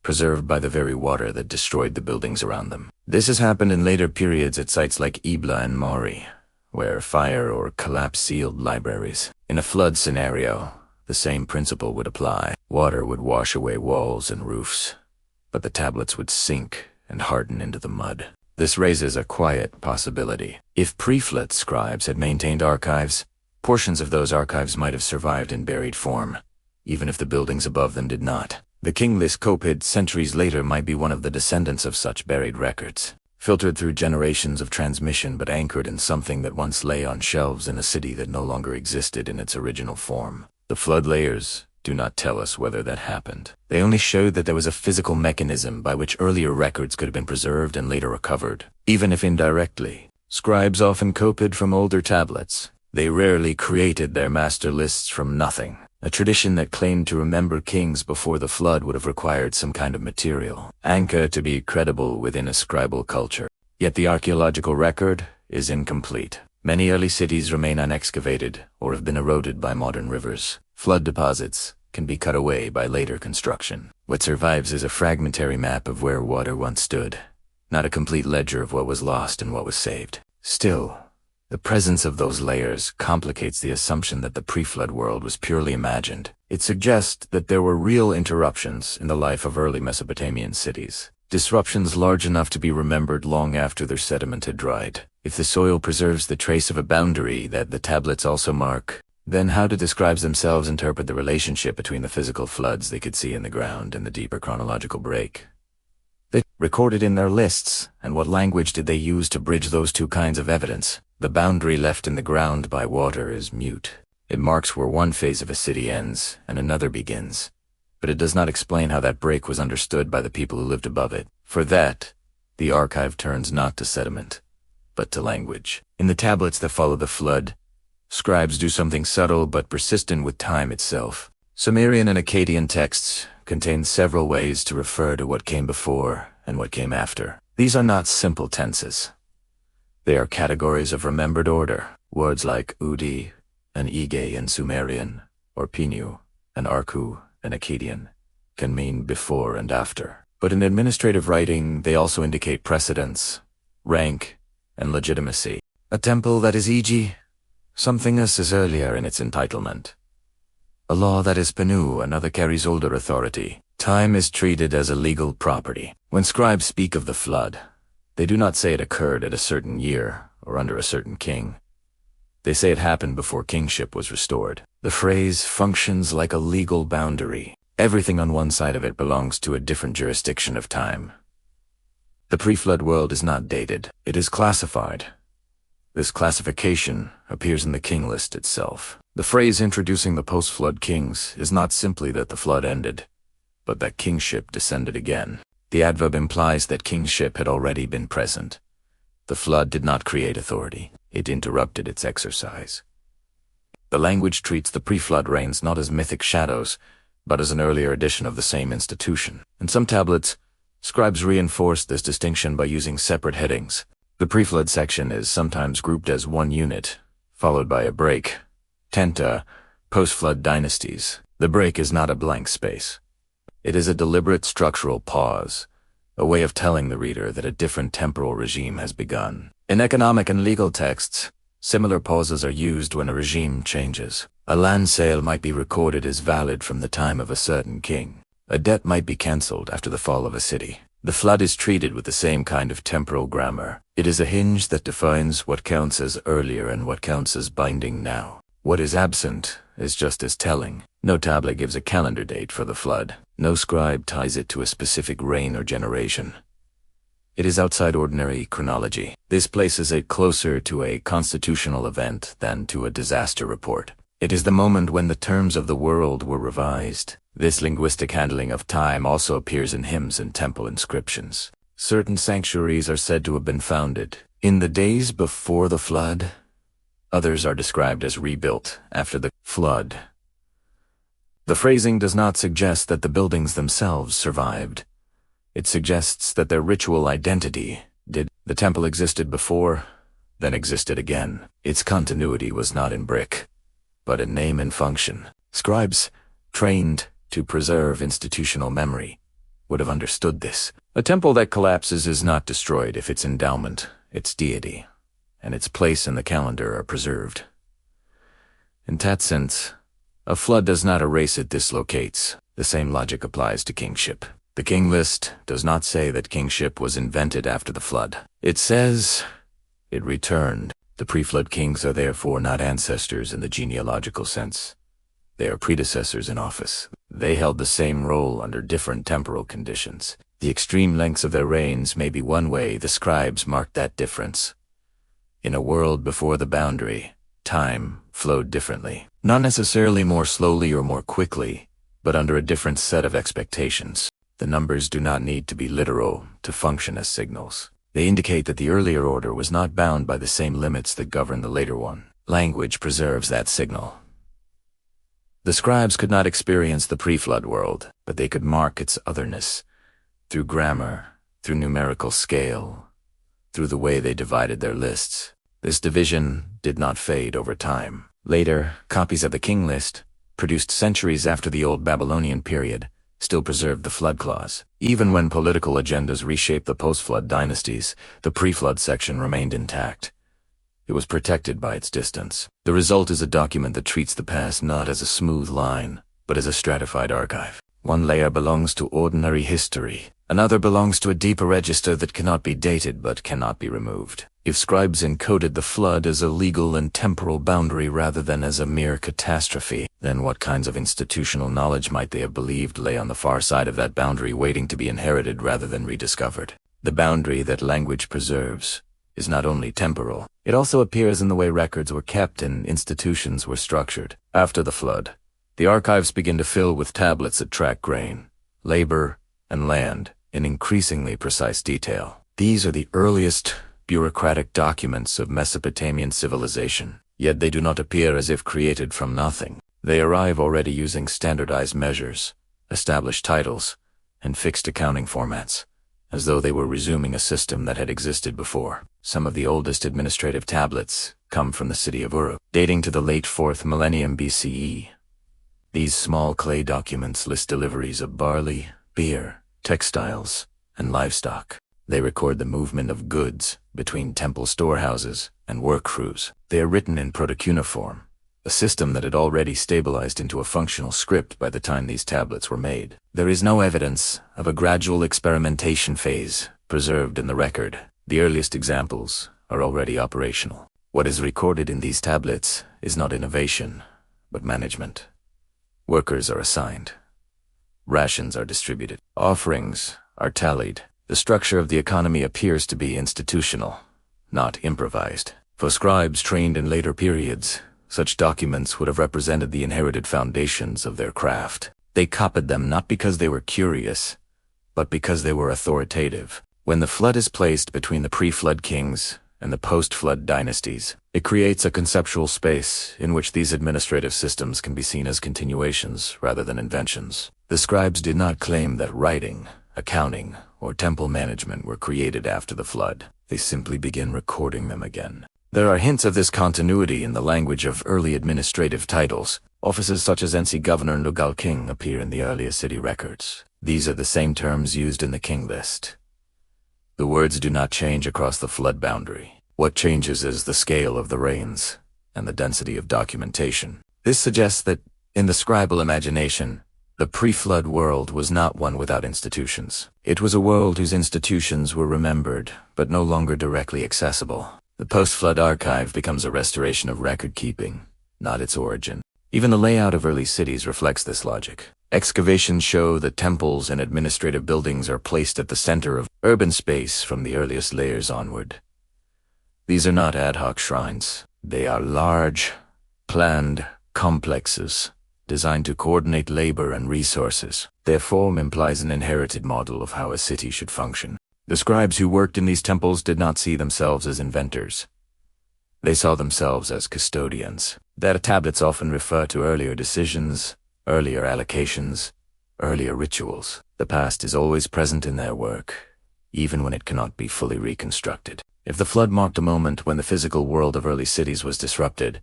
preserved by the very water that destroyed the buildings around them. This has happened in later periods at sites like Ebla and Mari, where fire or collapse sealed libraries. In a flood scenario, the same principle would apply. Water would wash away walls and roofs, but the tablets would sink and harden into the mud. This raises a quiet possibility. If pre-flood scribes had maintained archives, portions of those archives might have survived in buried form, even if the buildings above them did not. The kingless Kopid centuries later might be one of the descendants of such buried records, filtered through generations of transmission but anchored in something that once lay on shelves in a city that no longer existed in its original form. The flood layers do not tell us whether that happened. They only show that there was a physical mechanism by which earlier records could have been preserved and later recovered, even if indirectly. Scribes often copied from older tablets. They rarely created their master lists from nothing. A tradition that claimed to remember kings before the flood would have required some kind of material anchor to be credible within a scribal culture. Yet the archaeological record is incomplete. Many early cities remain unexcavated or have been eroded by modern rivers. Flood deposits can be cut away by later construction. What survives is a fragmentary map of where water once stood, not a complete ledger of what was lost and what was saved. Still, the presence of those layers complicates the assumption that the pre-flood world was purely imagined. It suggests that there were real interruptions in the life of early Mesopotamian cities, disruptions large enough to be remembered long after their sediment had dried. If the soil preserves the trace of a boundary that the tablets also mark, then how do the scribes themselves interpret the relationship between the physical floods they could see in the ground and the deeper chronological break they recorded in their lists, and what language did they use to bridge those two kinds of evidence? The boundary left in the ground by water is mute. It marks where one phase of a city ends and another begins, but it does not explain how that break was understood by the people who lived above it. For that, the archive turns not to sediment, but to language. In the tablets that follow the flood, scribes do something subtle but persistent with time itself. Sumerian and Akkadian texts contain several ways to refer to what came before and what came after. These are not simple tenses. They are categories of remembered order. Words like Udi and Ige in Sumerian, or Pinu and Arku in Akkadian, can mean before and after. But in administrative writing, they also indicate precedence, rank, and legitimacy. A temple that is Iji, something else is earlier in its entitlement. A law that is Penu, another carries older authority. Time is treated as a legal property. When scribes speak of the flood, they do not say it occurred at a certain year or under a certain king. They say it happened before kingship was restored. The phrase functions like a legal boundary. Everything on one side of it belongs to a different jurisdiction of time. The pre-flood world is not dated. It is classified. This classification appears in the king list itself. The phrase introducing the post-flood kings is not simply that the flood ended, but that kingship descended again. The adverb implies that kingship had already been present. The flood did not create authority, it interrupted its exercise. The language treats the pre-flood rains not as mythic shadows, but as an earlier edition of the same institution. In some tablets, scribes reinforced this distinction by using separate headings. The pre-flood section is sometimes grouped as one unit, followed by a break. Tenta, post-flood dynasties. The break is not a blank space. It is a deliberate structural pause, a way of telling the reader that a different temporal regime has begun. In economic and legal texts, similar pauses are used when a regime changes. A land sale might be recorded as valid from the time of a certain king. A debt might be cancelled after the fall of a city. The flood is treated with the same kind of temporal grammar. It is a hinge that defines what counts as earlier and what counts as binding now. What is absent is just as telling. No tablet gives a calendar date for the flood. No scribe ties it to a specific reign or generation. It is outside ordinary chronology. This places it closer to a constitutional event than to a disaster report. It is the moment when the terms of the world were revised. This linguistic handling of time also appears in hymns and temple inscriptions. Certain sanctuaries are said to have been founded in the days before the flood. Others are described as rebuilt after the flood. The phrasing does not suggest that the buildings themselves survived. It suggests that their ritual identity did. The temple existed before, then existed again. Its continuity was not in brick, but in name and function. Scribes, trained to preserve institutional memory, would have understood this. A temple that collapses is not destroyed if its endowment, its deity, and its place in the calendar are preserved. In that sense, a flood does not erase, it dislocates. The same logic applies to kingship. The king list does not say that kingship was invented after the flood. It says it returned. The pre-flood kings are therefore not ancestors in the genealogical sense. They are predecessors in office. They held the same role under different temporal conditions. The extreme lengths of their reigns may be one way the scribes marked that difference. In a world before the boundary, time flowed differently. Not necessarily more slowly or more quickly, but under a different set of expectations. The numbers do not need to be literal to function as signals. They indicate that the earlier order was not bound by the same limits that govern the later one. Language preserves that signal. The scribes could not experience the pre-flood world, but they could mark its otherness through grammar, through numerical scale, through the way they divided their lists. This division did not fade over time. Later, copies of the king list, produced centuries after the Old Babylonian period, still preserved the flood clause. Even when political agendas reshaped the post-flood dynasties, the pre-flood section remained intact. It was protected by its distance. The result is a document that treats the past not as a smooth line, but as a stratified archive. One layer belongs to ordinary history. Another belongs to a deeper register that cannot be dated but cannot be removed. If scribes encoded the flood as a legal and temporal boundary rather than as a mere catastrophe, then what kinds of institutional knowledge might they have believed lay on the far side of that boundary waiting to be inherited rather than rediscovered? The boundary that language preserves is not only temporal, it also appears in the way records were kept and institutions were structured. After the flood, the archives begin to fill with tablets that track grain, labor, and land in increasingly precise detail. These are the earliest bureaucratic documents of Mesopotamian civilization, yet they do not appear as if created from nothing. They arrive already using standardized measures, established titles, and fixed accounting formats, as though they were resuming a system that had existed before. Some of the oldest administrative tablets come from the city of Uruk, dating to the late 4th millennium BCE. These small clay documents list deliveries of barley, beer, textiles, and livestock. They record the movement of goods between temple storehouses and work crews. They are written in proto-cuneiform, a system that had already stabilized into a functional script by the time these tablets were made. There is no evidence of a gradual experimentation phase preserved in the record. The earliest examples are already operational. What is recorded in these tablets is not innovation, but management. Workers are assigned. Rations are distributed. Offerings are tallied. The structure of the economy appears to be institutional, not improvised. For scribes trained in later periods, such documents would have represented the inherited foundations of their craft. They copied them not because they were curious, but because they were authoritative. When the flood is placed between the pre-flood kings and the post-flood dynasties, it creates a conceptual space in which these administrative systems can be seen as continuations rather than inventions. The scribes did not claim that writing, accounting, or temple management were created after the flood. They simply begin recording them again. There are hints of this continuity in the language of early administrative titles. Offices such as NC Governor and Lugal King appear in the earliest city records. These are the same terms used in the king list. The words do not change across the flood boundary. What changes is the scale of the reigns and the density of documentation. This suggests that, in the scribal imagination, the pre-flood world was not one without institutions. It was a world whose institutions were remembered, but no longer directly accessible. The post-flood archive becomes a restoration of record-keeping, not its origin. Even the layout of early cities reflects this logic. Excavations show that temples and administrative buildings are placed at the center of urban space from the earliest layers onward. These are not ad hoc shrines. They are large, planned complexes designed to coordinate labor and resources. Their form implies an inherited model of how a city should function. The scribes who worked in these temples did not see themselves as inventors. They saw themselves as custodians. Data tablets often refer to earlier decisions, earlier allocations, earlier rituals. The past is always present in their work, even when it cannot be fully reconstructed. If the flood marked a moment when the physical world of early cities was disrupted,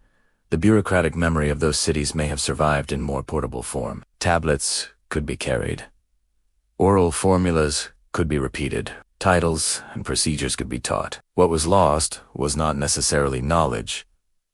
the bureaucratic memory of those cities may have survived in more portable form. Tablets could be carried. Oral formulas could be repeated. Titles and procedures could be taught. What was lost was not necessarily knowledge,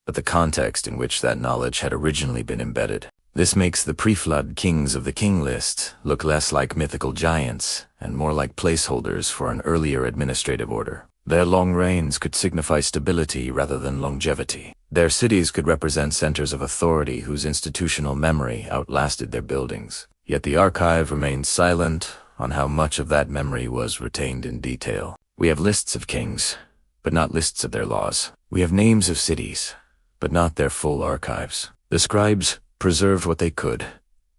but the context in which that knowledge had originally been embedded. This makes the pre-flood kings of the king list look less like mythical giants and more like placeholders for an earlier administrative order. Their long reigns could signify stability rather than longevity. Their cities could represent centers of authority whose institutional memory outlasted their buildings. Yet the archive remains silent on how much of that memory was retained in detail. We have lists of kings, but not lists of their laws. We have names of cities, but not their full archives. The scribes preserved what they could,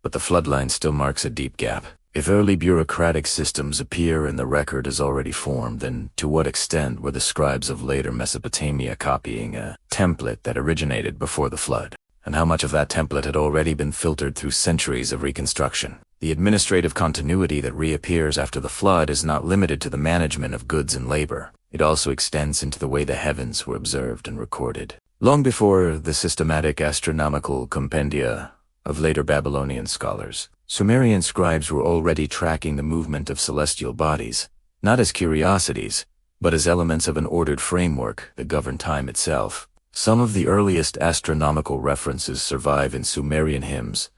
but the floodline still marks a deep gap. If early bureaucratic systems appear in the record as already formed, then to what extent were the scribes of later Mesopotamia copying a template that originated before the flood? And how much of that template had already been filtered through centuries of reconstruction? The administrative continuity that reappears after the flood is not limited to the management of goods and labor. It also extends into the way the heavens were observed and recorded. Long before the systematic astronomical compendia of later Babylonian scholars, Sumerian scribes were already tracking the movement of celestial bodies, not as curiosities, but as elements of an ordered framework that governed time itself. Some of the earliest astronomical references survive in Sumerian hymns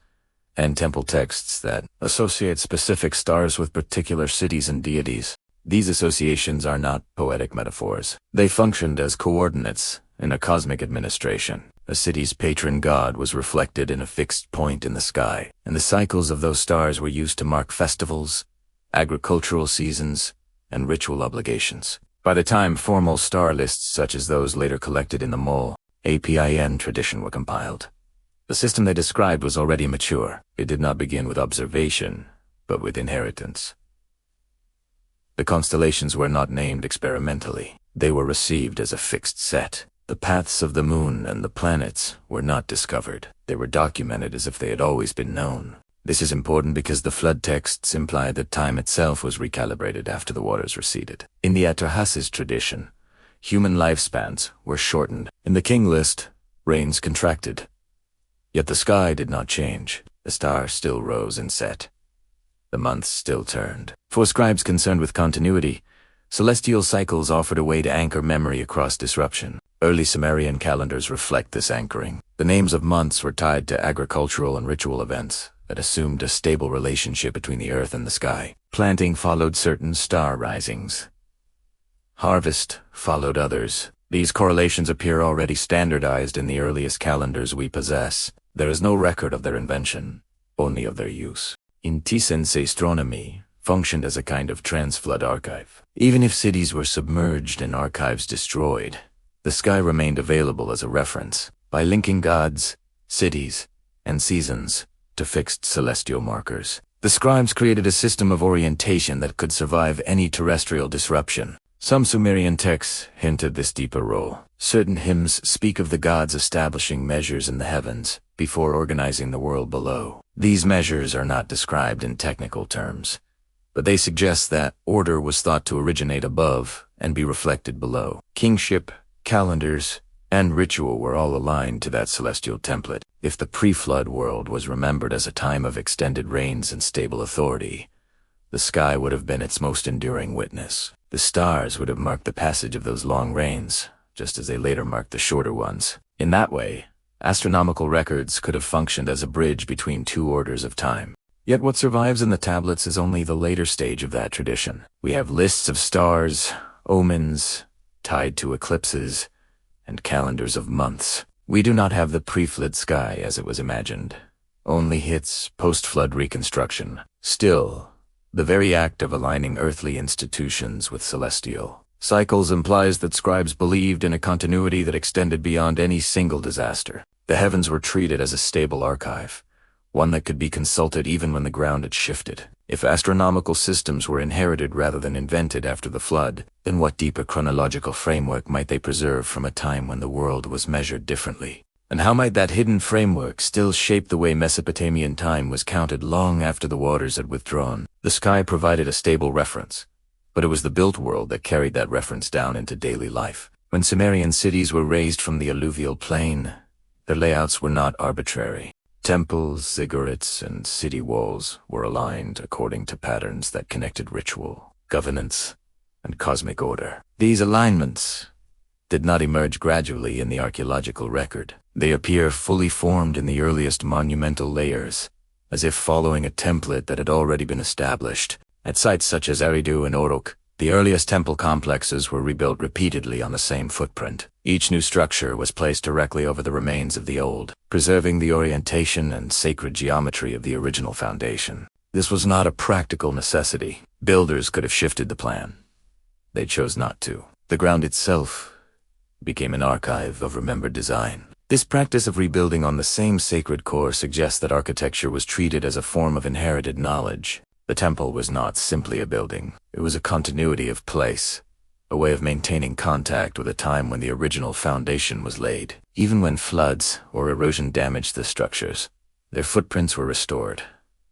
and temple texts that associate specific stars with particular cities and deities. These associations are not poetic metaphors. They functioned as coordinates in a cosmic administration. A city's patron god was reflected in a fixed point in the sky, and the cycles of those stars were used to mark festivals, agricultural seasons, and ritual obligations. By the time formal star lists such as those later collected in the Mole APIN tradition were compiled, the system they described was already mature. It did not begin with observation, but with inheritance. The constellations were not named experimentally. They were received as a fixed set. The paths of the moon and the planets were not discovered. They were documented as if they had always been known. This is important because the flood texts imply that time itself was recalibrated after the waters receded. In the Atrahasis tradition, human lifespans were shortened. In the king list, reigns contracted. Yet the sky did not change. The stars still rose and set. The months still turned. For scribes concerned with continuity, celestial cycles offered a way to anchor memory across disruption. Early Sumerian calendars reflect this anchoring. The names of months were tied to agricultural and ritual events that assumed a stable relationship between the earth and the sky. Planting followed certain star risings. Harvest followed others. These correlations appear already standardized in the earliest calendars we possess. There is no record of their invention, only of their use. Sensational functioned as a kind of trans-flood archive. Even if cities were submerged and archives destroyed, the sky remained available as a reference. By linking gods, cities, and seasons to fixed celestial markers, The scribes created a system of orientation that could survive any terrestrial disruption. Some Sumerian texts hinted this deeper role. Certain hymns speak of the gods establishing measures in the heavens before organizing the world below. These measures are not described in technical terms, but they suggest that order was thought to originate above and be reflected below. Kingship, calendars, and ritual were all aligned to that celestial template. If the pre-flood world was remembered as a time of extended reigns and stable authority, the sky would have been its most enduring witness. The stars would have marked the passage of those long reigns, just as they later marked the shorter ones. In that way, astronomical records could have functioned as a bridge between two orders of time. Yet what survives in the tablets is only the later stage of that tradition. We have lists of stars, omens, tied to eclipses, and calendars of months. We do not have the pre-flood sky as it was imagined, only its post-flood reconstruction. Still, the very act of aligning earthly institutions with celestial cycles implies that scribes believed in a continuity that extended beyond any single disaster. The heavens were treated as a stable archive, one that could be consulted even when the ground had shifted. If astronomical systems were inherited rather than invented after the flood, then what deeper chronological framework might they preserve from a time when the world was measured differently? And how might that hidden framework still shape the way Mesopotamian time was counted long after the waters had withdrawn? The sky provided a stable reference, but it was the built world that carried that reference down into daily life. When Sumerian cities were raised from the alluvial plain, their layouts were not arbitrary. Temples, ziggurats, and city walls were aligned according to patterns that connected ritual, governance, and cosmic order. These alignments did not emerge gradually in the archaeological record. They appear fully formed in the earliest monumental layers, as if following a template that had already been established. At sites such as Eridu and Uruk, the earliest temple complexes were rebuilt repeatedly on the same footprint. Each new structure was placed directly over the remains of the old, preserving the orientation and sacred geometry of the original foundation. This was not a practical necessity. Builders could have shifted the plan. They chose not to. The ground itself became an archive of remembered design. This practice of rebuilding on the same sacred core suggests that architecture was treated as a form of inherited knowledge. The temple was not simply a building. It was a continuity of place, a way of maintaining contact with a time when the original foundation was laid. Even when floods or erosion damaged the structures, their footprints were restored,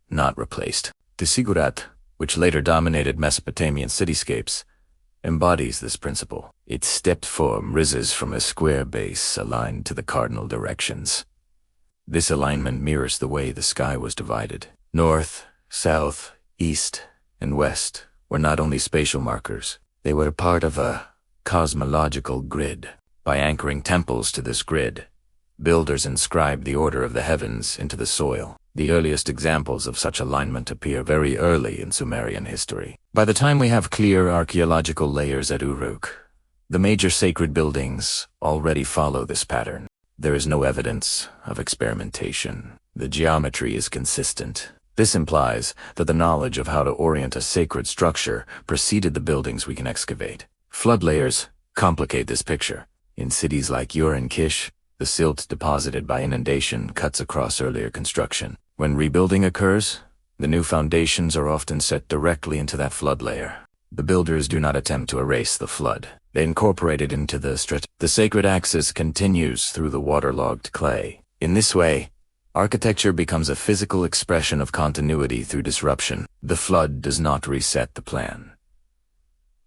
not replaced. The ziggurat, which later dominated Mesopotamian cityscapes, embodies this principle. Its stepped form rises from a square base aligned to the cardinal directions. This alignment mirrors the way the sky was divided. North, south, east, and west were not only spatial markers, they were part of a cosmological grid. By anchoring temples to this grid, builders inscribed the order of the heavens into the soil. The earliest examples of such alignment appear very early in Sumerian history. By the time we have clear archaeological layers at Uruk, the major sacred buildings already follow this pattern. There is no evidence of experimentation. The geometry is consistent. This implies that the knowledge of how to orient a sacred structure preceded the buildings we can excavate. Flood layers complicate this picture. In cities like Ur and Kish, the silt deposited by inundation cuts across earlier construction. When rebuilding occurs, the new foundations are often set directly into that flood layer. The builders do not attempt to erase the flood. They incorporate it into the sacred axis continues through the waterlogged clay. In this way, architecture becomes a physical expression of continuity through disruption. The flood does not reset the plan.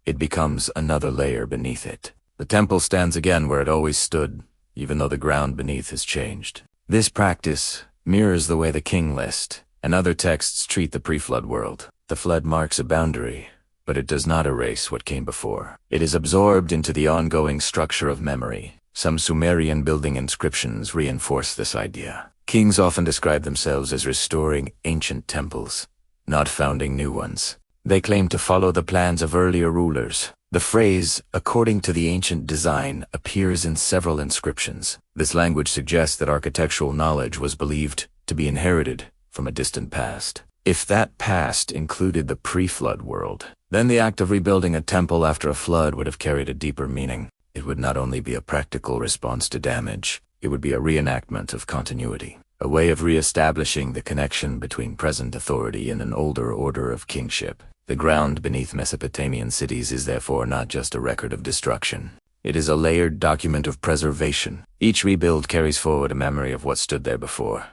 It becomes another layer beneath it. The temple stands again where it always stood, even though the ground beneath has changed. This practice mirrors the way the king list and other texts treat the pre-flood world. The flood marks a boundary, but it does not erase what came before. It is absorbed into the ongoing structure of memory. Some Sumerian building inscriptions reinforce this idea. Kings often describe themselves as restoring ancient temples, not founding new ones. They claim to follow the plans of earlier rulers. The phrase, according to the ancient design, appears in several inscriptions. This language suggests that architectural knowledge was believed to be inherited from a distant past. If that past included the pre-flood world, then the act of rebuilding a temple after a flood would have carried a deeper meaning. It would not only be a practical response to damage, it would be a reenactment of continuity. a way of re-establishing the connection between present authority and an older order of kingship. The ground beneath Mesopotamian cities is therefore not just a record of destruction. It is a layered document of preservation. Each rebuild carries forward a memory of what stood there before,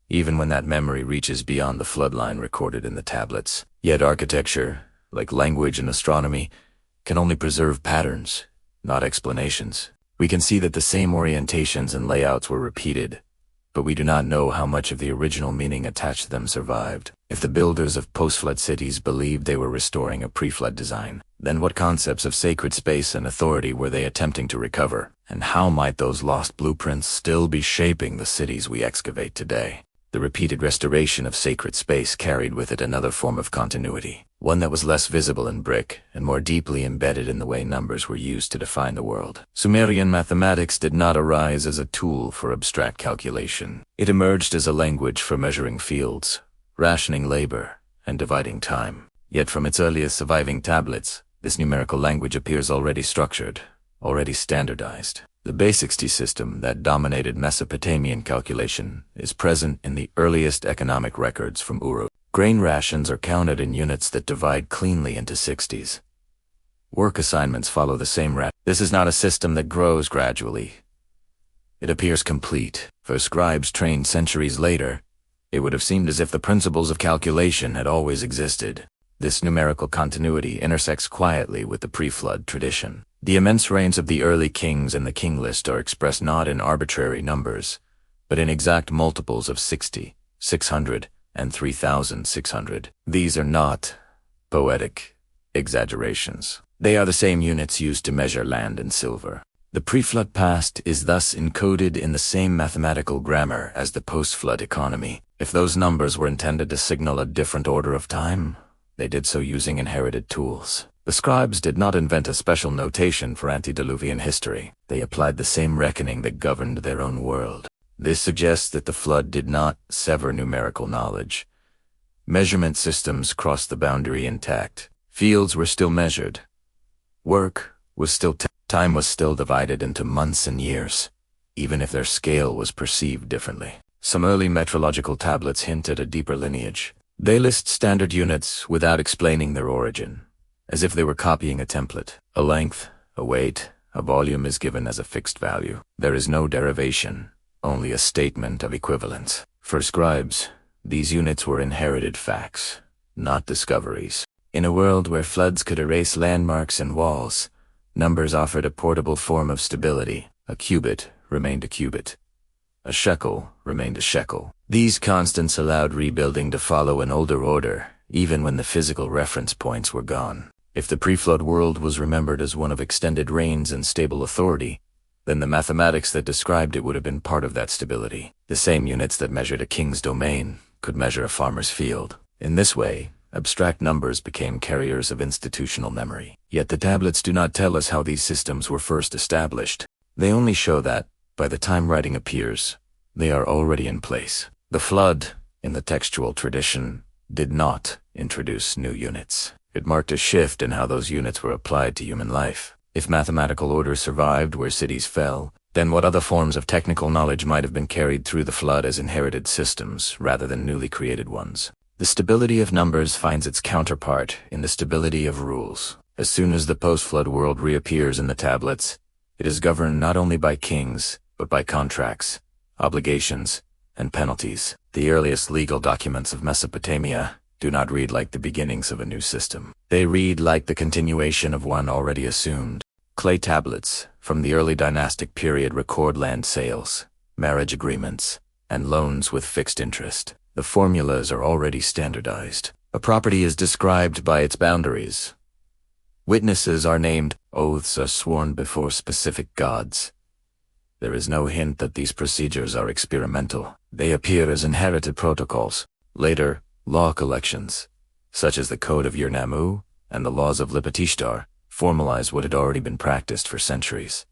even when that memory reaches beyond the floodline recorded in the tablets. Yet architecture, like language and astronomy, can only preserve patterns, not explanations. We can see that the same orientations and layouts were repeated, but we do not know how much of the original meaning attached to them survived. If the builders of post-flood cities believed they were restoring a pre-flood design, then what concepts of sacred space and authority were they attempting to recover? And how might those lost blueprints still be shaping the cities we excavate today? The repeated restoration of sacred space carried with it another form of continuity, one that was less visible in brick and more deeply embedded in the way numbers were used to define the world. Sumerian mathematics did not arise as a tool for abstract calculation. It emerged as a language for measuring fields, rationing labor, and dividing time. Yet from its earliest surviving tablets, this numerical language appears already structured, already standardized. The basic system that dominated Mesopotamian calculation is present in the earliest economic records from Uru. Grain rations are counted in units that divide cleanly into 60s. Work assignments follow the same ration. This is not a system that grows gradually. It appears complete. For scribes trained centuries later, it would have seemed as if the principles of calculation had always existed. This numerical continuity intersects quietly with the pre-flood tradition. The immense reigns of the early kings in the king list are expressed not in arbitrary numbers, but in exact multiples of 60, 600, and 3,600. These are not poetic exaggerations. They are the same units used to measure land and silver. The pre-flood past is thus encoded in the same mathematical grammar as the post-flood economy. If those numbers were intended to signal a different order of time, they did so using inherited tools. The scribes did not invent a special notation for antediluvian history. They applied the same reckoning that governed their own world. This suggests that the flood did not sever numerical knowledge. Measurement systems crossed the boundary intact. Fields were still measured. Work was still time was still divided into months and years, even if their scale was perceived differently. Some early metrological tablets hint at a deeper lineage. They list standard units without explaining their origin, as if they were copying a template. A length, a weight, a volume is given as a fixed value. There is no derivation, only a statement of equivalence. For scribes, these units were inherited facts, not discoveries. In a world where floods could erase landmarks and walls, numbers offered a portable form of stability. A cubit remained a cubit. A shekel remained a shekel. These constants allowed rebuilding to follow an older order, even when the physical reference points were gone. If the pre-flood world was remembered as one of extended reigns and stable authority, then the mathematics that described it would have been part of that stability. The same units that measured a king's domain could measure a farmer's field. In this way, abstract numbers became carriers of institutional memory. Yet the tablets do not tell us how these systems were first established. They only show that, by the time writing appears, they are already in place. The flood, in the textual tradition, did not introduce new units. It marked a shift in how those units were applied to human life. If mathematical order survived where cities fell, then what other forms of technical knowledge might have been carried through the flood as inherited systems rather than newly created ones? The stability of numbers finds its counterpart in the stability of rules. As soon as the post-flood world reappears in the tablets, it is governed not only by kings, but by contracts, obligations, and penalties. The earliest legal documents of Mesopotamia do not read like the beginnings of a new system. They read like the continuation of one already assumed. Clay tablets from the early dynastic period record land sales, marriage agreements, and loans with fixed interest. The formulas are already standardized. A property is described by its boundaries. Witnesses are named. Oaths are sworn before specific gods. There is no hint that these procedures are experimental. They appear as inherited protocols. Later, law collections, such as the Code of Ur-Nammu and the laws of Lipit-Ishtar, formalize what had already been practiced for centuries.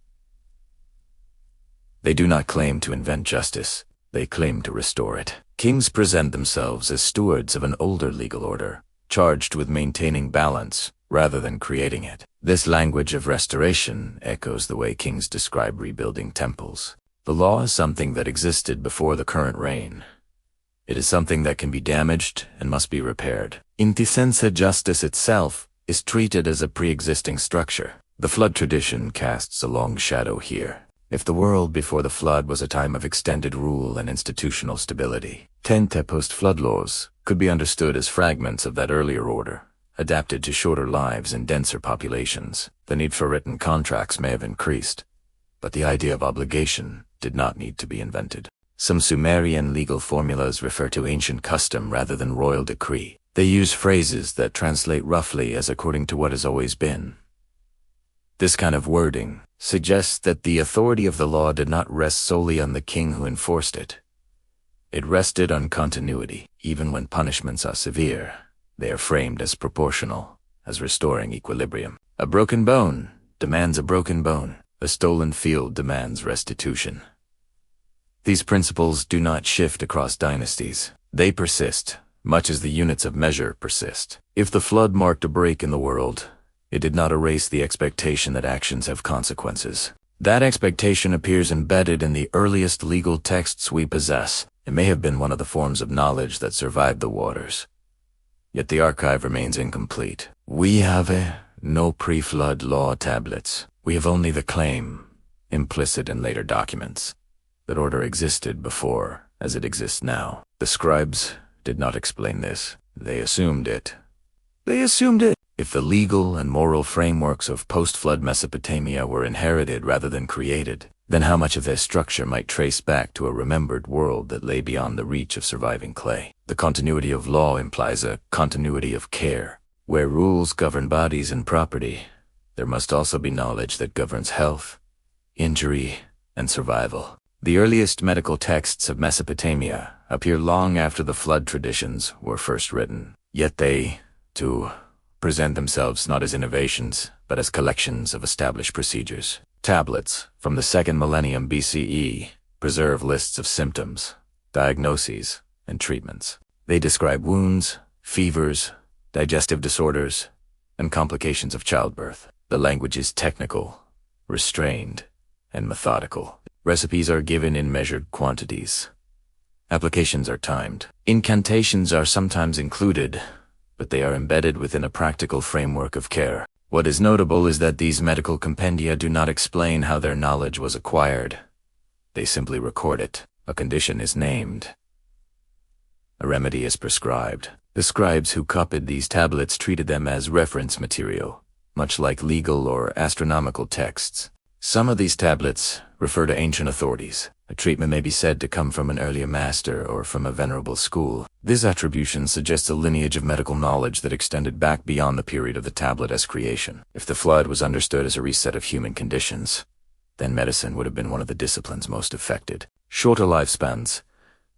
They do not claim to invent justice. They claim to restore it. Kings present themselves as stewards of an older legal order, charged with maintaining balance rather than creating it. This language of restoration echoes the way kings describe rebuilding temples. The law is something that existed before the current reign, It is something that can be damaged and must be repaired. In the sense that justice itself is treated as a pre-existing structure. The flood tradition casts a long shadow here. If the world before the flood was a time of extended rule and institutional stability, Tente post-flood laws could be understood as fragments of that earlier order, adapted to shorter lives and denser populations. The need for written contracts may have increased, but the idea of obligation did not need to be invented. Some Sumerian legal formulas refer to ancient custom rather than royal decree. They use phrases that translate roughly as according to what has always been. This kind of wording suggests that the authority of the law did not rest solely on the king who enforced it. It rested on continuity. Even when punishments are severe, they are framed as proportional, as restoring equilibrium. A broken bone demands a broken bone. A stolen field demands restitution. These principles do not shift across dynasties. They persist, much as the units of measure persist. If the flood marked a break in the world, it did not erase the expectation that actions have consequences. That expectation appears embedded in the earliest legal texts we possess. It may have been one of the forms of knowledge that survived the waters. Yet the archive remains incomplete. We have no pre-flood law tablets. We have only the claim, implicit in later documents, that order existed before as it exists now. The scribes did not explain this. They assumed it. If the legal and moral frameworks of post-flood Mesopotamia were inherited rather than created, then how much of their structure might trace back to a remembered world that lay beyond the reach of surviving clay? The continuity of law implies a continuity of care. Where rules govern bodies and property, there must also be knowledge that governs health, injury, and survival. The earliest medical texts of Mesopotamia appear long after the flood traditions were first written. Yet they, too, present themselves not as innovations, but as collections of established procedures. Tablets from the 2nd millennium BCE preserve lists of symptoms, diagnoses, and treatments. They describe wounds, fevers, digestive disorders, and complications of childbirth. The language is technical, restrained, and methodical. Recipes are given in measured quantities. Applications are timed. Incantations are sometimes included, but they are embedded within a practical framework of care. What is notable is that these medical compendia do not explain how their knowledge was acquired. They simply record it. A condition is named. A remedy is prescribed. The scribes who copied these tablets treated them as reference material, much like legal or astronomical texts. Some of these tablets refer to ancient authorities. A treatment may be said to come from an earlier master or from a venerable school. This attribution suggests a lineage of medical knowledge that extended back beyond the period of the tablet as creation. If the flood was understood as a reset of human conditions, then medicine would have been one of the disciplines most affected. Shorter lifespans,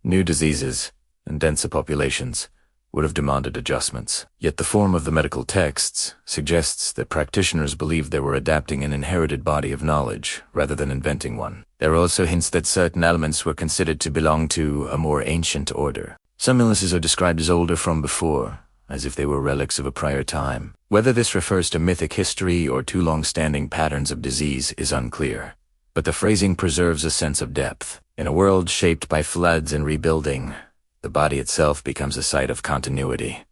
new diseases, and denser populations would have demanded adjustments. Yet the form of the medical texts suggests that practitioners believed they were adapting an inherited body of knowledge rather than inventing one. There are also hints that certain elements were considered to belong to a more ancient order. Some illnesses are described as older from before, as if they were relics of a prior time. Whether this refers to mythic history or to long-standing patterns of disease is unclear. But the phrasing preserves a sense of depth. In a world shaped by floods and rebuilding, the body itself becomes a site of continuity.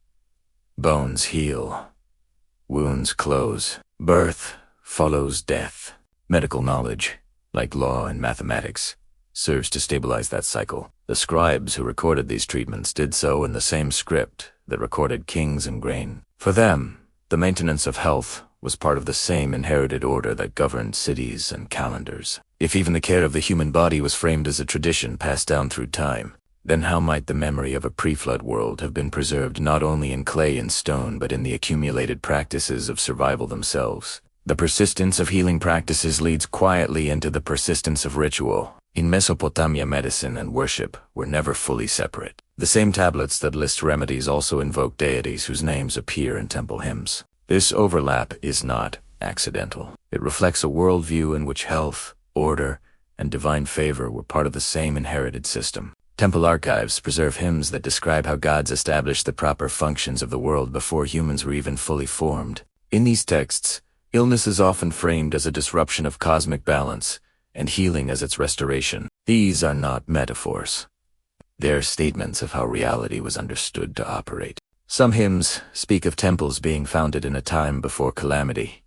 Bones heal. Wounds close. Birth follows death. Medical knowledge, like law and mathematics, serves to stabilize that cycle. The scribes who recorded these treatments did so in the same script that recorded kings and grain. For them, the maintenance of health was part of the same inherited order that governed cities and calendars. If even the care of the human body was framed as a tradition passed down through time, then how might the memory of a pre-flood world have been preserved not only in clay and stone but in the accumulated practices of survival themselves? The persistence of healing practices leads quietly into the persistence of ritual. In Mesopotamia, medicine and worship were never fully separate. The same tablets that list remedies also invoke deities whose names appear in temple hymns. This overlap is not accidental. It reflects a worldview in which health, order, and divine favor were part of the same inherited system. Temple archives preserve hymns that describe how gods established the proper functions of the world before humans were even fully formed. In these texts, illness is often framed as a disruption of cosmic balance, and healing as its restoration. These are not metaphors. They are statements of how reality was understood to operate. Some hymns speak of temples being founded in a time before calamity,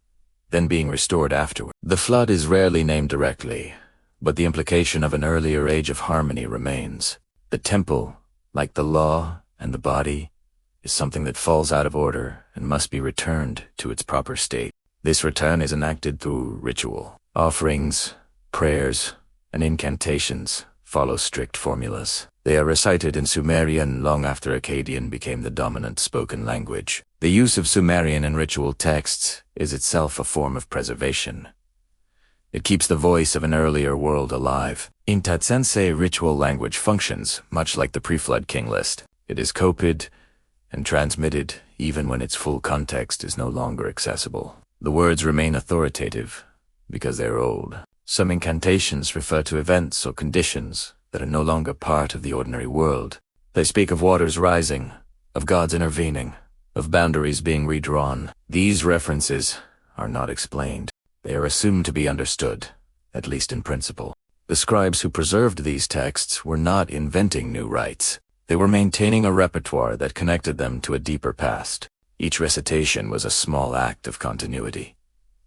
then being restored afterward. The flood is rarely named directly, but the implication of an earlier age of harmony remains. The temple, like the law and the body, is something that falls out of order and must be returned to its proper state. This return is enacted through ritual. Offerings, prayers, and incantations follow strict formulas. They are recited in Sumerian long after Akkadian became the dominant spoken language. The use of Sumerian in ritual texts is itself a form of preservation. It keeps the voice of an earlier world alive. In that sense, ritual language functions much like the pre-flood king list. It is copied and transmitted even when its full context is no longer accessible. The words remain authoritative because they're old. Some incantations refer to events or conditions that are no longer part of the ordinary world. They speak of waters rising, of gods intervening, of boundaries being redrawn. These references are not explained. They are assumed to be understood, at least in principle. The scribes who preserved these texts were not inventing new rites. They were maintaining a repertoire that connected them to a deeper past. Each recitation was a small act of continuity,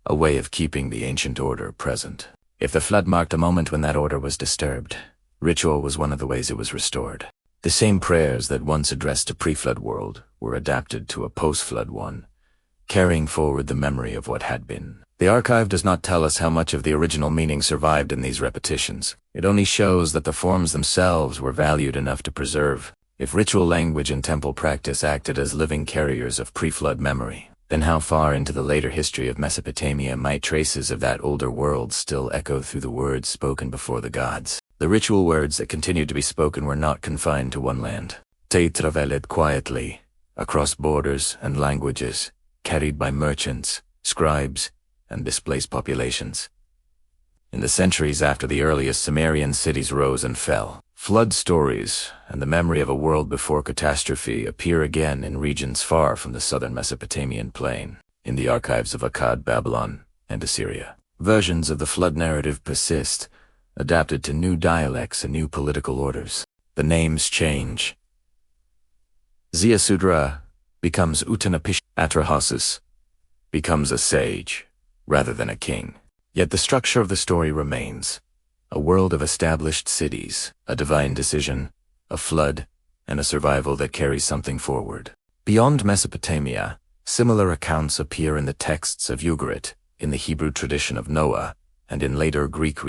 a way of keeping the ancient order present. If the flood marked a moment when that order was disturbed, ritual was one of the ways it was restored. The same prayers that once addressed a pre-flood world were adapted to a post-flood one, carrying forward the memory of what had been. The archive does not tell us how much of the original meaning survived in these repetitions. It only shows that the forms themselves were valued enough to preserve. If ritual language and temple practice acted as living carriers of pre-flood memory, then how far into the later history of Mesopotamia might traces of that older world still echo through the words spoken before the gods? The ritual words that continued to be spoken were not confined to one land. They traveled quietly, across borders and languages, carried by merchants, scribes, and displaced populations. In the centuries after the earliest Sumerian cities rose and fell, flood stories and the memory of a world before catastrophe appear again in regions far from the southern Mesopotamian plain, in the archives of Akkad, Babylon, and Assyria. Versions of the flood narrative persist, adapted to new dialects and new political orders. The names change. Ziusudra becomes Utnapishtim. Atrahasis becomes a sage, rather than a king. Yet the structure of the story remains. A world of established cities, a divine decision, a flood, and a survival that carries something forward. Beyond Mesopotamia, similar accounts appear in the texts of Ugarit, in the Hebrew tradition of Noah, and in later Greek.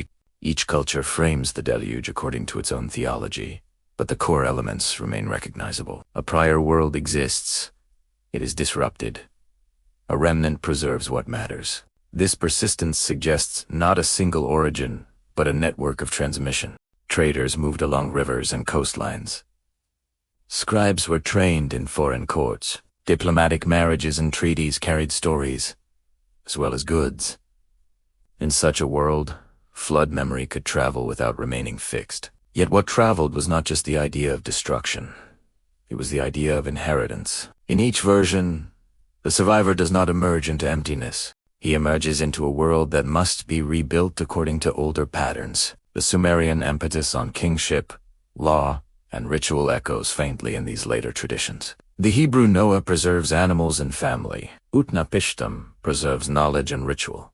Each culture frames the deluge according to its own theology, but the core elements remain recognizable. A prior world exists. It is disrupted. A remnant preserves what matters. This persistence suggests not a single origin, but a network of transmission. Traders moved along rivers and coastlines. Scribes were trained in foreign courts. Diplomatic marriages and treaties carried stories, as well as goods. In such a world, flood memory could travel without remaining fixed. Yet what traveled was not just the idea of destruction. It was the idea of inheritance. In each version, the survivor does not emerge into emptiness. He emerges into a world that must be rebuilt according to older patterns. The Sumerian emphasis on kingship, law, and ritual echoes faintly in these later traditions. The Hebrew Noah preserves animals and family. Utnapishtim preserves knowledge and ritual.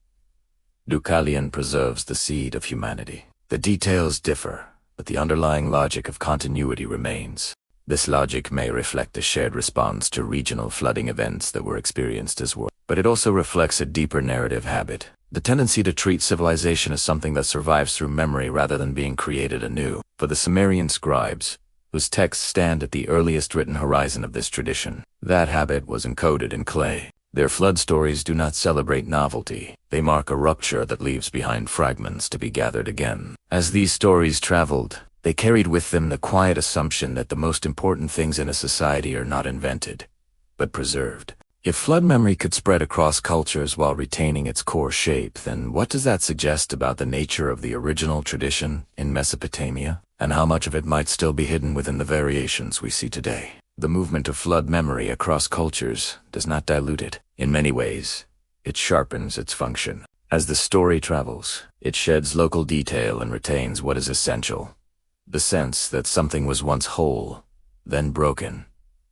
Deucalion preserves the seed of humanity. The details differ, but the underlying logic of continuity remains. This logic may reflect a shared response to regional flooding events that were experienced as well, but it also reflects a deeper narrative habit, the tendency to treat civilization as something that survives through memory rather than being created anew. For the Sumerian scribes, whose texts stand at the earliest written horizon of this tradition, that habit was encoded in clay. Their flood stories do not celebrate novelty. They mark a rupture that leaves behind fragments to be gathered again. As these stories traveled, they carried with them the quiet assumption that the most important things in a society are not invented, but preserved. If flood memory could spread across cultures while retaining its core shape, then what does that suggest about the nature of the original tradition in Mesopotamia, and how much of it might still be hidden within the variations we see today? The movement of flood memory across cultures does not dilute it. In many ways, it sharpens its function. As the story travels, it sheds local detail and retains what is essential. The sense that something was once whole, then broken,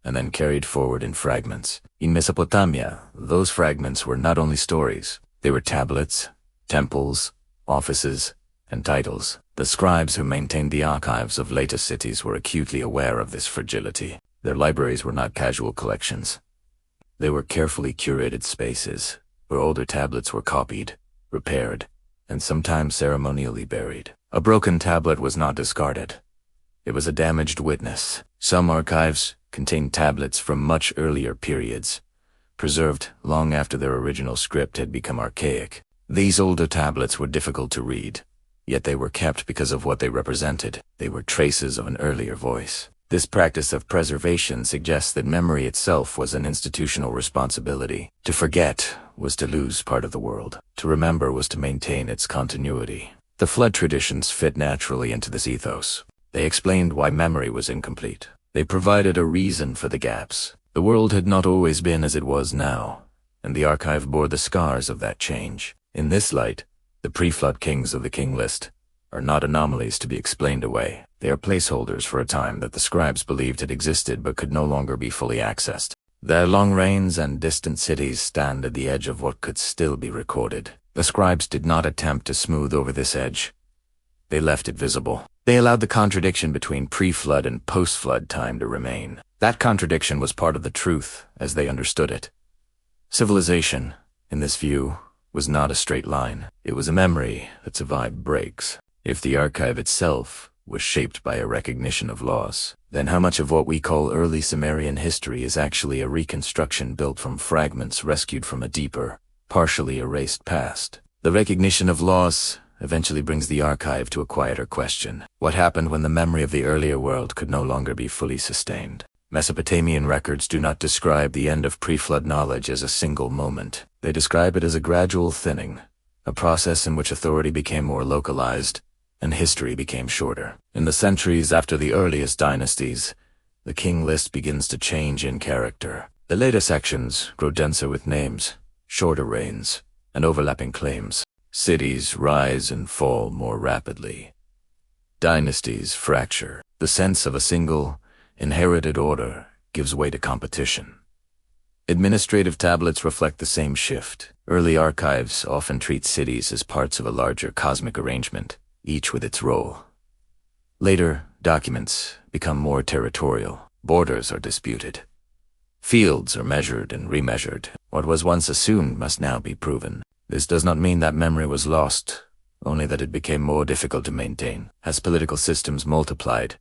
and then carried forward in fragments. In Mesopotamia, those fragments were not only stories, they were tablets, temples, offices, and titles. The scribes who maintained the archives of later cities were acutely aware of this fragility. Their libraries were not casual collections. They were carefully curated spaces, where older tablets were copied, repaired, and sometimes ceremonially buried. A broken tablet was not discarded. It was a damaged witness. Some archives contained tablets from much earlier periods, preserved long after their original script had become archaic. These older tablets were difficult to read, yet they were kept because of what they represented. They were traces of an earlier voice. This practice of preservation suggests that memory itself was an institutional responsibility. To forget was to lose part of the world. To remember was to maintain its continuity. The flood traditions fit naturally into this ethos. They explained why memory was incomplete. They provided a reason for the gaps. The world had not always been as it was now, and the archive bore the scars of that change. In this light, the pre-flood kings of the king list are not anomalies to be explained away. They are placeholders for a time that the scribes believed had existed but could no longer be fully accessed. Their long reigns and distant cities stand at the edge of what could still be recorded. The scribes did not attempt to smooth over this edge. They left it visible. They allowed the contradiction between pre-flood and post-flood time to remain. That contradiction was part of the truth as they understood it. Civilization, in this view, was not a straight line. It was a memory that survived breaks. If the archive itself was shaped by a recognition of loss, then how much of what we call early Sumerian history is actually a reconstruction built from fragments rescued from a deeper, partially erased past? The recognition of loss eventually brings the archive to a quieter question. What happened when the memory of the earlier world could no longer be fully sustained? Mesopotamian records do not describe the end of pre-flood knowledge as a single moment. They describe it as a gradual thinning, a process in which authority became more localized and history became shorter. In the centuries after the earliest dynasties, the king list begins to change in character. The later sections grow denser with names, shorter reigns, and overlapping claims. Cities rise and fall more rapidly. Dynasties fracture. The sense of a single, inherited order gives way to competition. Administrative tablets reflect the same shift. Early archives often treat cities as parts of a larger cosmic arrangement, each with its role. Later, documents become more territorial. Borders are disputed. Fields are measured and remeasured. What was once assumed must now be proven. This does not mean that memory was lost, only that it became more difficult to maintain. As political systems multiplied,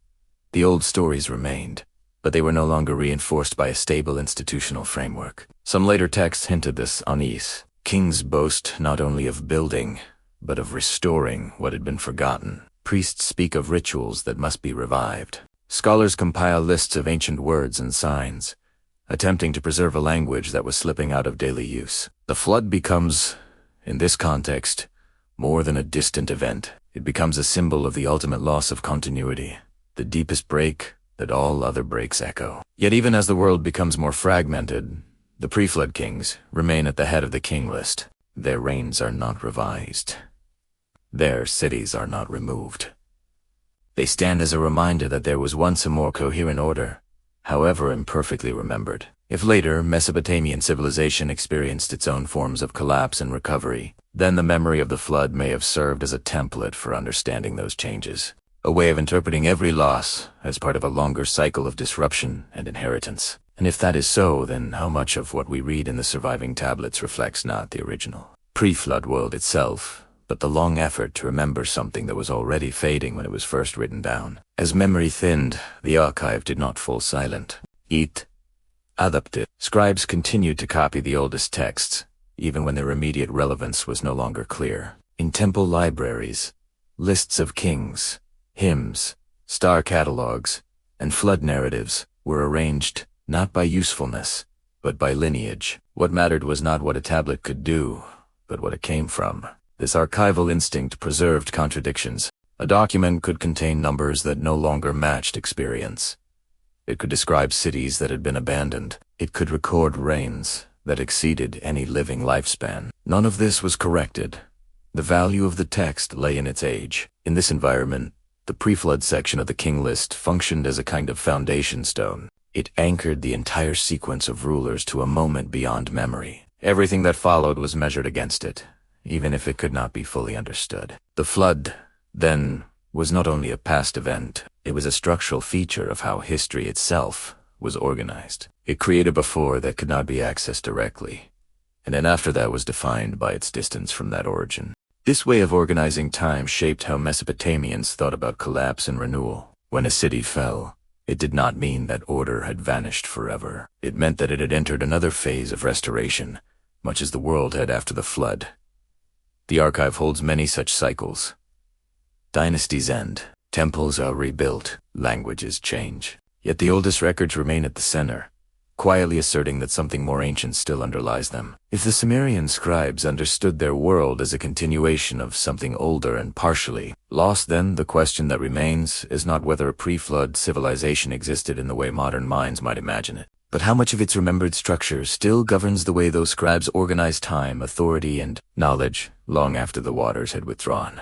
the old stories remained, but they were no longer reinforced by a stable institutional framework. Some later texts hinted this unease. Kings boast not only of building, but of restoring what had been forgotten. Priests speak of rituals that must be revived. Scholars compile lists of ancient words and signs, attempting to preserve a language that was slipping out of daily use. The flood becomes, in this context, more than a distant event. It becomes a symbol of the ultimate loss of continuity, the deepest break that all other breaks echo. Yet even as the world becomes more fragmented, the pre-flood kings remain at the head of the king list. Their reigns are not revised. Their cities are not removed. They stand as a reminder that there was once a more coherent order, however imperfectly remembered. If later Mesopotamian civilization experienced its own forms of collapse and recovery, then the memory of the flood may have served as a template for understanding those changes, a way of interpreting every loss as part of a longer cycle of disruption and inheritance. And if that is so, then how much of what we read in the surviving tablets reflects not the original pre-flood world itself, but the long effort to remember something that was already fading when it was first written down? As memory thinned, the archive did not fall silent. It adapted. Scribes continued to copy the oldest texts, even when their immediate relevance was no longer clear. In temple libraries, lists of kings, hymns, star catalogs, and flood narratives were arranged not by usefulness, but by lineage. What mattered was not what a tablet could do, but what it came from. This archival instinct preserved contradictions. A document could contain numbers that no longer matched experience. It could describe cities that had been abandoned. It could record reigns that exceeded any living lifespan. None of this was corrected. The value of the text lay in its age. In this environment, The pre-flood section of the king list functioned as a kind of foundation stone. It anchored the entire sequence of rulers to a moment beyond memory. Everything that followed was measured against it, even if it could not be fully understood. The flood, then, was not only a past event, it was a structural feature of how history itself was organized. It created before that could not be accessed directly, and then after that was defined by its distance from that origin. This way of organizing time shaped how Mesopotamians thought about collapse and renewal. When a city fell, it did not mean that order had vanished forever. It meant that it had entered another phase of restoration, much as the world had after the flood. The archive holds many such cycles. Dynasties end, temples are rebuilt, languages change. Yet the oldest records remain at the center, quietly asserting that something more ancient still underlies them. If the Sumerian scribes understood their world as a continuation of something older and partially lost, then the question that remains is not whether a pre-flood civilization existed in the way modern minds might imagine it, but how much of its remembered structure still governs the way those scribes organized time, authority, and knowledge long after the waters had withdrawn.